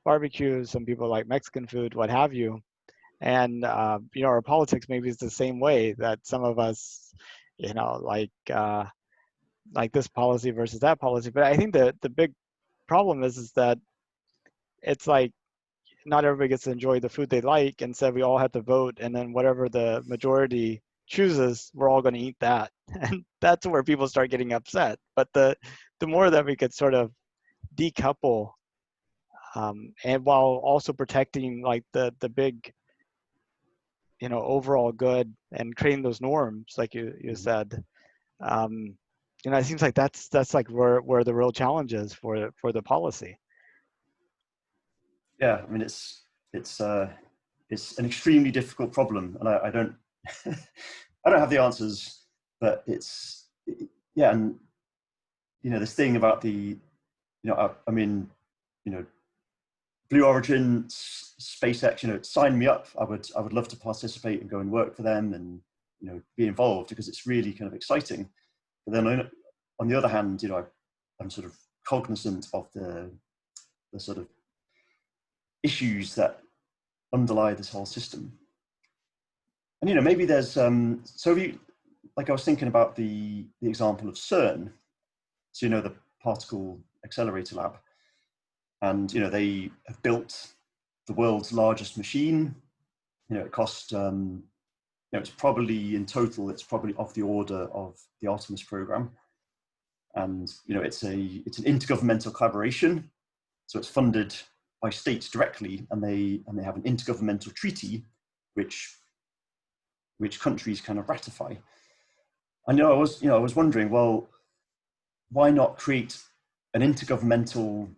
barbecue, some people like Mexican food, what have you. And our politics maybe is the same way that some of us, like this policy versus that policy. But I think the big problem is that it's like not everybody gets to enjoy the food they like. Instead, we all have to vote, and then whatever the majority chooses, we're all going to eat that, and that's where people start getting upset. But the more that we could sort of decouple, and while also protecting like the big overall good and creating those norms, like you Mhm. said, um, it seems like that's like where the real challenge is for the policy. Yeah, I mean it's an extremely difficult problem, and I don't I don't have the answers, but yeah, and this thing about I mean, you know, Blue Origin, SpaceX, sign me up. I would love to participate and go and work for them and be involved because it's really kind of exciting. But then on the other hand, I'm sort of cognizant of the sort of issues that underlie this whole system. And maybe there's so if you like I was thinking about the example of CERN, so the particle accelerator lab, and they have built the world's largest machine. It cost it's probably in total it's probably of the order of the Artemis program, and it's an intergovernmental collaboration, so it's funded by states directly, and they have an intergovernmental treaty which countries kind of ratify. And I was wondering, well, why not create an intergovernmental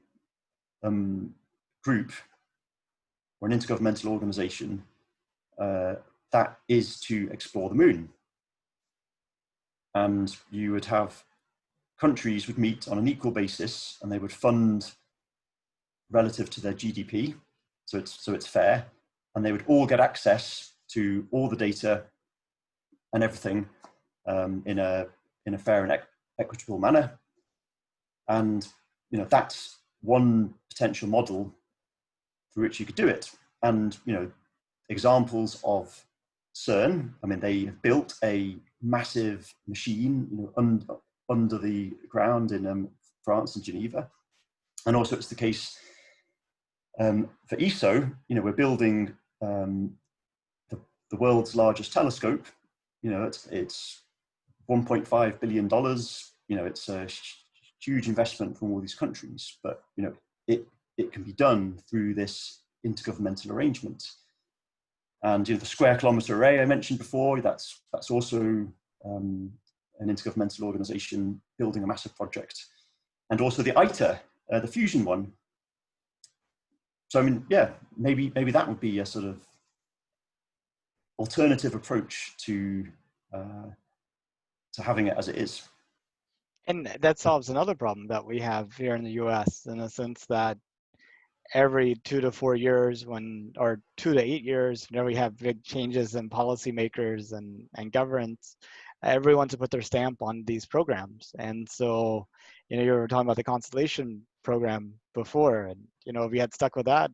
group or an intergovernmental organization uh, that is to explore the moon? And you would have countries would meet on an equal basis, and they would fund relative to their GDP, so it's fair, and they would all get access to all the data and everything in a fair and equitable manner. And that's one potential model through which you could do it. And examples of CERN, I mean, they have built a massive machine under the ground in France and Geneva. And also it's the case for ESO. We're building the world's largest telescope. It's $1.5 billion. It's a huge investment from all these countries, but it can be done through this intergovernmental arrangement. And the Square Kilometre Array I mentioned before, that's also an intergovernmental organization building a massive project. And also the ITER, the fusion one. So I mean, yeah, maybe that would be a sort of alternative approach to having it as it is. And that solves another problem that we have here in the US, in the sense that every 2 to 4 years or 2 to 8 years, we have big changes in policymakers and governments. Everyone wants to put their stamp on these programs. And so, you were talking about the Constellation program before, and, if we had stuck with that,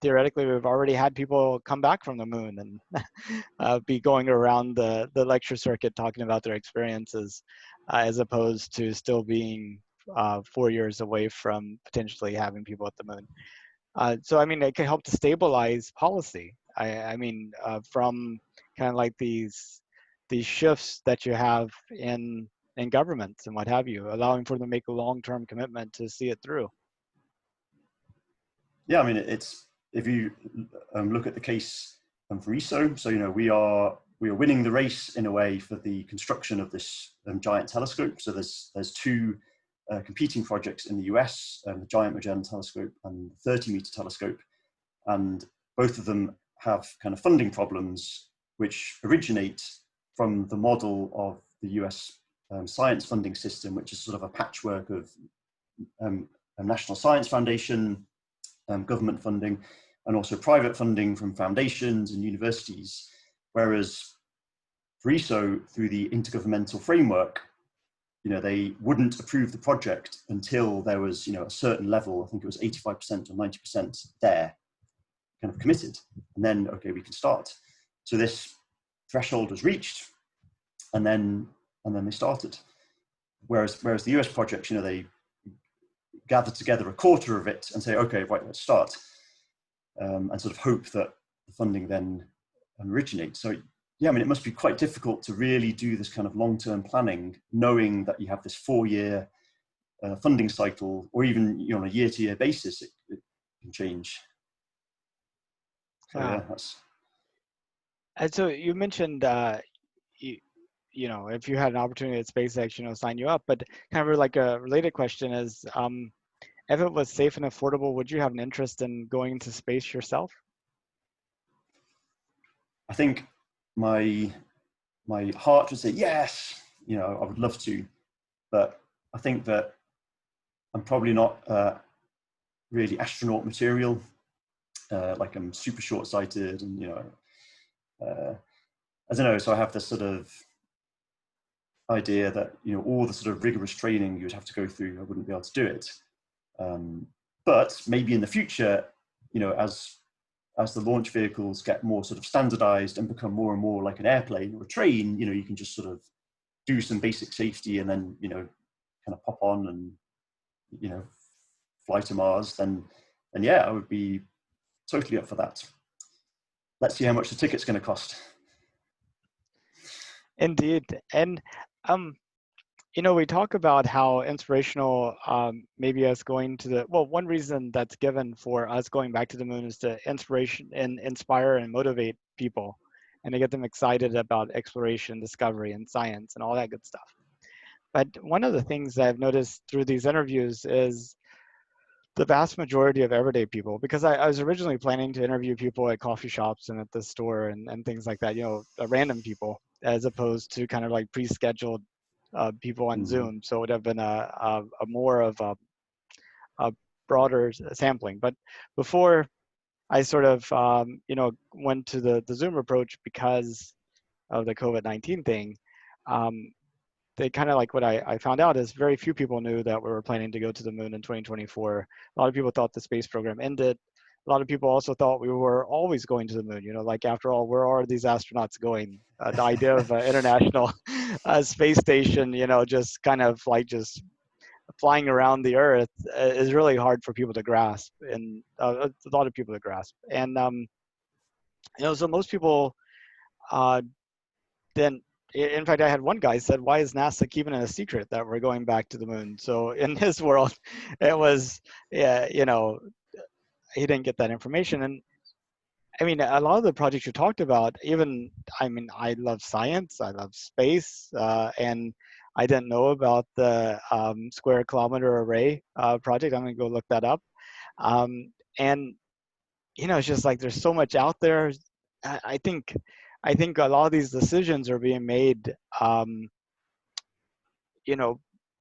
theoretically, we've already had people come back from the moon and be going around the lecture circuit talking about their experiences, as opposed to still being 4 years away from potentially having people at the moon. So, I mean, it can help to stabilize policy. I mean, from kind of like these shifts that you have in governments and what have you, allowing for them to make a long-term commitment to see it through. Yeah, I mean, it's if you look at the case for ESO, so we are winning the race in a way for the construction of this giant telescope. So there's two competing projects in the US, the Giant Magellan Telescope and the 30-meter telescope, and both of them have kind of funding problems which originate from the model of the US science funding system, which is sort of a patchwork of a National Science Foundation, government funding, and also private funding from foundations and universities. Whereas for ESO, through the intergovernmental framework, they wouldn't approve the project until there was, a certain level, I think it was 85% or 90% there, kind of committed. And then, okay, we can start. So this threshold was reached, and then they started. Whereas the US projects, they gather together a quarter of it and say, okay, right, let's start, and sort of hope that the funding then originates. So yeah, I mean, it must be quite difficult to really do this kind of long-term planning, knowing that you have this 4-year funding cycle, or even on a year-to-year basis, it can change. So Wow. yeah, that's. And so you mentioned, if you had an opportunity at SpaceX, sign you up. But kind of like a related question is, if it was safe and affordable, would you have an interest in going into space yourself? I think my heart would say yes. I would love to, but I think that I'm probably not really astronaut material. Like I'm super short-sighted, and I don't know. So I have this sort of idea that all the sort of rigorous training you would have to go through, I wouldn't be able to do it. But maybe in the future, as the launch vehicles get more sort of standardized and become more and more like an airplane or a train, you can just sort of do some basic safety and then kind of pop on and fly to Mars. Then yeah, I would be totally up for that. Let's see how much the ticket's going to cost. Indeed. And we talk about how inspirational maybe us going to one reason that's given for us going back to the moon is to inspire and motivate people, and to get them excited about exploration, discovery, and science, and all that good stuff. But one of the things that I've noticed through these interviews is the vast majority of everyday people, because I was originally planning to interview people at coffee shops and at the store and things like that, random people, as opposed to kind of like pre-scheduled people on Mm-hmm. Zoom. So it would have been a more of a broader sampling. But before I sort of, went to the Zoom approach because of the COVID-19 thing, they kind of like what I found out is very few people knew that we were planning to go to the moon in 2024. A lot of people thought the space program ended. A lot of people also thought we were always going to the moon. Like after all, where are these astronauts going? The idea of an international space station, just kind of like just flying around the Earth is really hard for people to grasp, and a lot of people to grasp. And so most people then in fact, I had one guy said, why is NASA keeping it a secret that we're going back to the moon? So in his world, it was, yeah, he didn't get that information. And I mean, a lot of the projects you talked about, I love science, I love space, and I didn't know about the square kilometer array project. I'm gonna go look that up. And it's just like there's so much out there. I think a lot of these decisions are being made,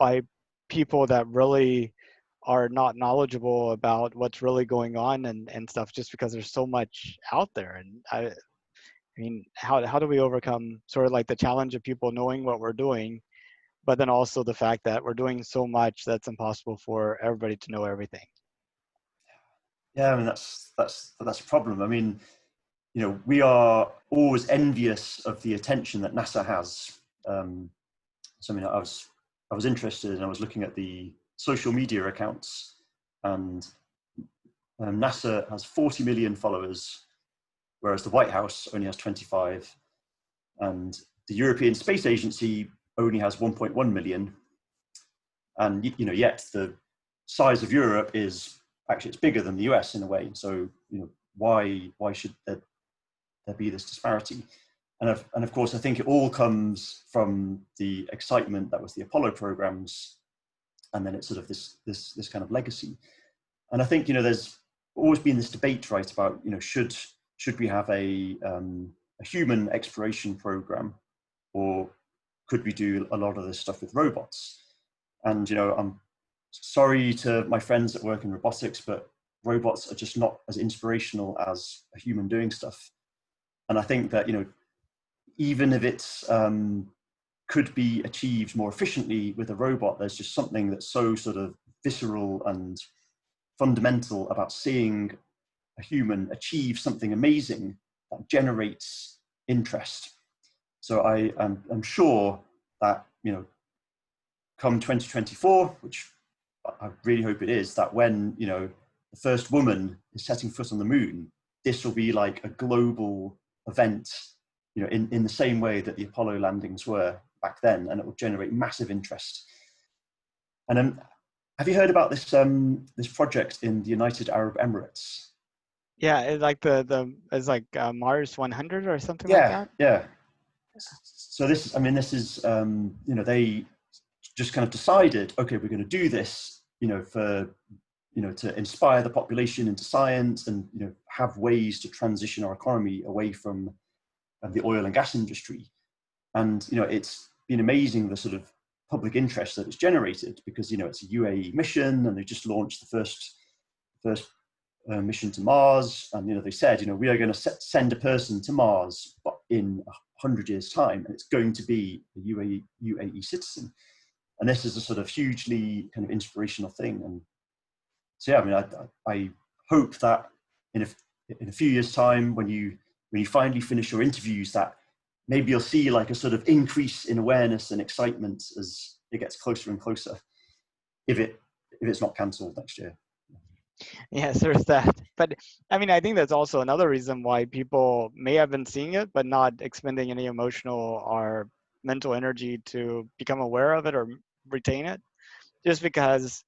by people that really are not knowledgeable about what's really going on and stuff, just because there's so much out there. And I mean, how do we overcome sort of like the challenge of people knowing what we're doing, but then also the fact that we're doing so much that's impossible for everybody to know everything? Yeah, I mean that's a problem. I mean, we are always envious of the attention that NASA has. So I mean, I was interested, and I was looking at the social media accounts, and NASA has 40 million followers, whereas the White House only has 25, and the European Space Agency only has 1.1 million. And yet the size of Europe is actually, it's bigger than the US in a way. So why should there be this disparity? And of course, I think it all comes from the excitement that was the Apollo programs, and then it's sort of this kind of legacy. And I think there's always been this debate, right, about, should we have a human exploration program, or could we do a lot of this stuff with robots? And I'm sorry to my friends that work in robotics, but robots are just not as inspirational as a human doing stuff. And I think that even if it's could be achieved more efficiently with a robot, there's just something that's so sort of visceral and fundamental about seeing a human achieve something amazing that generates interest. So I'm sure that, come 2024, which I really hope it is, that when, the first woman is setting foot on the moon, this will be like a global event, in the same way that the Apollo landings were back then, and it will generate massive interest. And have you heard about this this project in the United Arab Emirates? Yeah, it's like it's like Mars 100 or something like Yeah, that. yeah. So this is they just kind of decided, okay, we're going to do this, for to inspire the population into science, and have ways to transition our economy away from the oil and gas industry. And it's been amazing, the sort of public interest that it's generated, because it's a UAE mission, and they just launched the first mission to Mars, and they said, we are going to send a person to Mars in 100 years' time, and it's going to be a UAE citizen. And this is a sort of hugely kind of inspirational thing. And so yeah, I mean, I hope that in a few years' time, when you finally finish your interviews, that maybe you'll see like a sort of increase in awareness and excitement as it gets closer and closer, if it's not cancelled next year. Yes, there's that. But I mean, I think that's also another reason why people may have been seeing it, but not expending any emotional or mental energy to become aware of it or retain it, just because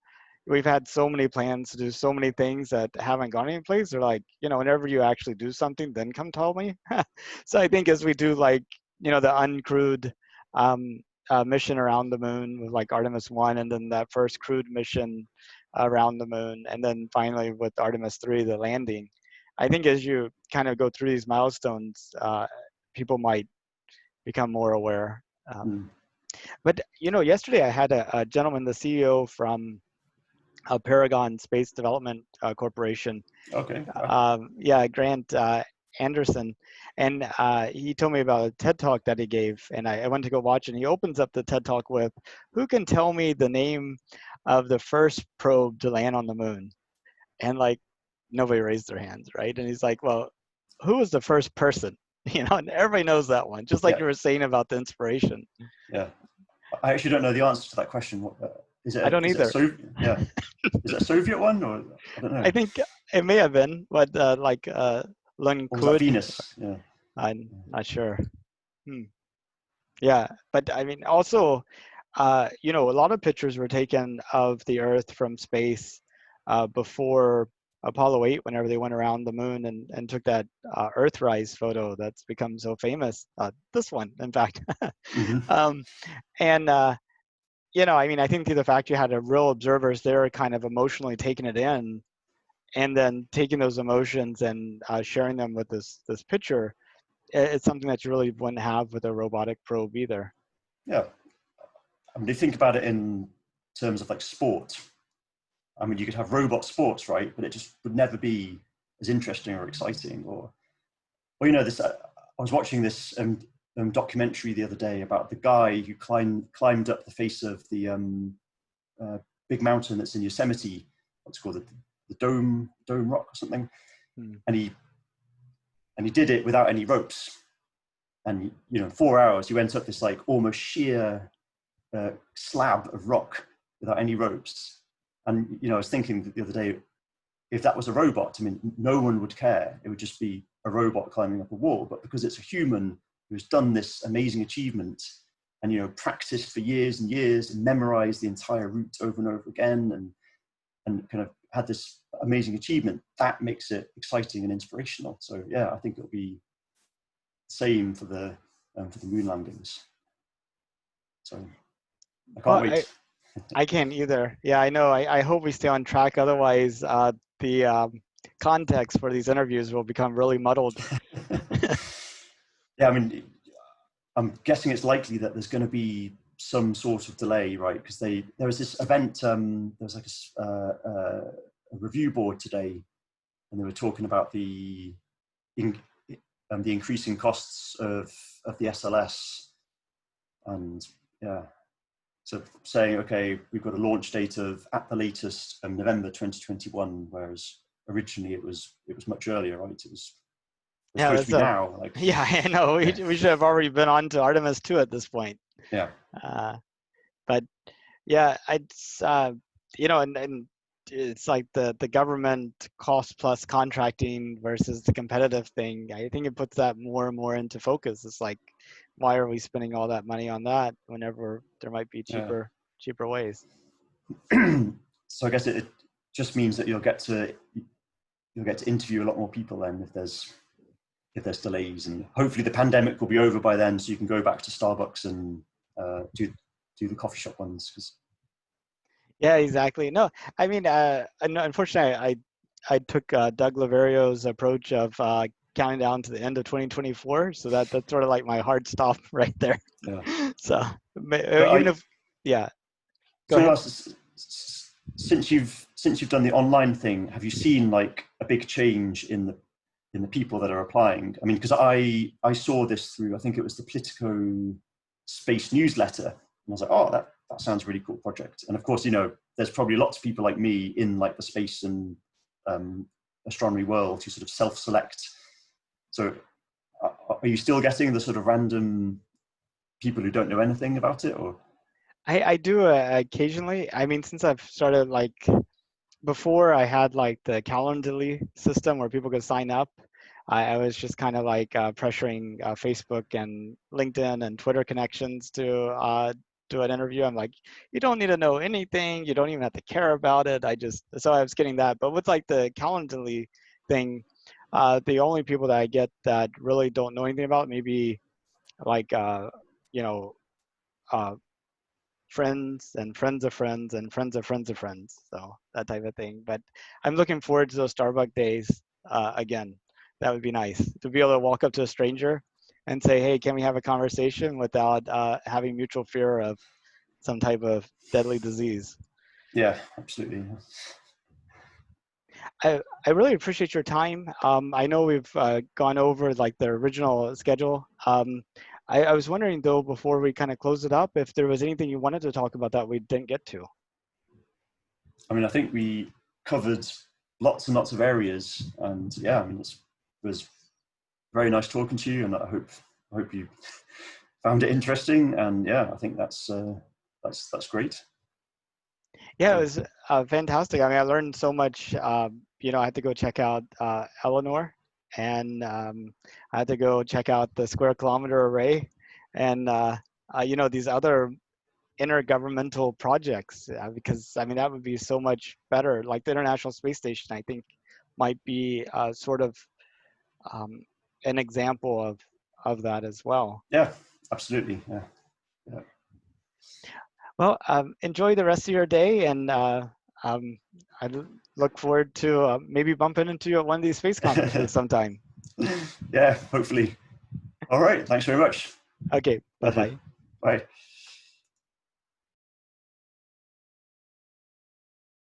we've had so many plans to do so many things that haven't gone any place. They're like, whenever you actually do something, then come tell me. So I think as we do like, the uncrewed mission around the moon with like Artemis 1, and then that first crewed mission around the moon, and then finally with Artemis 3, the landing. I think as you kind of go through these milestones, people might become more aware. But yesterday I had a gentleman, the CEO from Paragon Space Development Corporation. Okay. Yeah, Grant Anderson, and he told me about a TED Talk that he gave, and I went to go watch, and he opens up the TED Talk with, "Who can tell me the name of the first probe to land on the moon?" And like nobody raised their hands, right? And he's like, "Well, who was the first person?" And everybody knows that one, just like Yeah. you were saying about the inspiration. Yeah. I actually don't know the answer to that question. What is I it? don't either. Yeah. Is it a Soviet one, or I don't know? I think it may have been, but like Or was that Lungkud, Venus? Yeah. I'm not sure. Hmm. Yeah, but I mean, also, a lot of pictures were taken of the Earth from space before Apollo 8, whenever they went around the moon and took that Earthrise photo that's become so famous. This one, in fact. Mm-hmm. um, and I mean, I think the fact you had a real observers there, kind of emotionally taking it in, and then taking those emotions and sharing them with this picture, it's something that you really wouldn't have with a robotic probe either. Yeah. I mean, you think about it in terms of like sport. I mean, you could have robot sports, right? But it just would never be as interesting or exciting. This. I was watching this documentary the other day about the guy who climbed up the face of the big mountain that's in Yosemite. What's it called, the Dome Rock or something? Hmm. And he did it without any ropes. And 4 hours, he went up this like almost sheer slab of rock without any ropes. And I was thinking the other day, if that was a robot, I mean, no one would care. It would just be a robot climbing up a wall. But because it's a human who's done this amazing achievement, and practiced for years and years, and memorized the entire route over and over again, and kind of had this amazing achievement, that makes it exciting and inspirational. So yeah, I think it'll be the same for the moon landings. So I can't Well, wait. I can't either. Yeah, I know. I hope we stay on track. Otherwise, the context for these interviews will become really muddled. Yeah, I mean, I'm guessing it's likely that there's going to be some sort of delay, right? Because there was this event, there was like a review board today, and they were talking about the increasing costs of the SLS, and yeah, so saying, okay, we've got a launch date of at the latest November 2021, whereas originally it was much earlier, right? It was Yeah, supposed to that's be now, like yeah, I know. yeah, We should have already been on to Artemis 2 at this point. yeah, Uh, but yeah, and it's like the government cost plus contracting versus the competitive thing. I think it puts that more and more into focus. It's like, why are we spending all that money on that whenever there might be yeah. cheaper ways? So I guess it just means that you'll get to interview a lot more people then if there's delays, and hopefully the pandemic will be over by then, so you can go back to Starbucks and do the coffee shop ones. Cause Yeah, exactly. No, I mean, unfortunately, I took Doug Lavario's approach of counting down to the end of 2024, so that's sort of like my hard stop right there. yeah, So but even if, yeah, go so ahead. since you've done the online thing, have you seen like a big change in the people that are applying? I mean, because I saw this through, I think it was the Politico space newsletter, and I was like, oh, that sounds a really cool project. And of course, there's probably lots of people like me in like the space and astronomy world who sort of self-select. So are you still getting the sort of random people who don't know anything about it, or? I do occasionally. I mean, since I've started, like, before I had like the Calendly system where people could sign up, I was just kind of like pressuring Facebook and LinkedIn and Twitter connections to do an interview. I'm like, you don't need to know anything. You don't even have to care about it. So I was getting that. But with like the Calendly thing, the only people that I get that really don't know anything about, maybe like, you know, uh, friends and friends of friends and friends of friends of friends. So that type of thing. But I'm looking forward to those Starbucks days again. That would be nice to be able to walk up to a stranger and say, hey, can we have a conversation without having mutual fear of some type of deadly disease. Yeah, absolutely. I really appreciate your time. I know we've gone over like the original schedule. I was wondering though, before we kind of close it up, if there was anything you wanted to talk about that we didn't get to. I mean, I think we covered lots and lots of areas, and yeah, I mean, it was very nice talking to you, and I hope you found it interesting. And yeah, I think that's great. Yeah, it So, was fantastic. I mean, I learned so much. I had to go check out Eleanor, and I had to go check out the Square Kilometer Array, and these other intergovernmental projects, because I mean that would be so much better. Like the International Space Station, I think might be sort of um, an example of that as well. yeah, absolutely. Yeah, yeah. Well, enjoy the rest of your day, and um, I look forward to maybe bumping into you at one of these space conferences sometime. Yeah, hopefully. All right. Thanks very much. Okay, bye Pleasure. bye. Bye.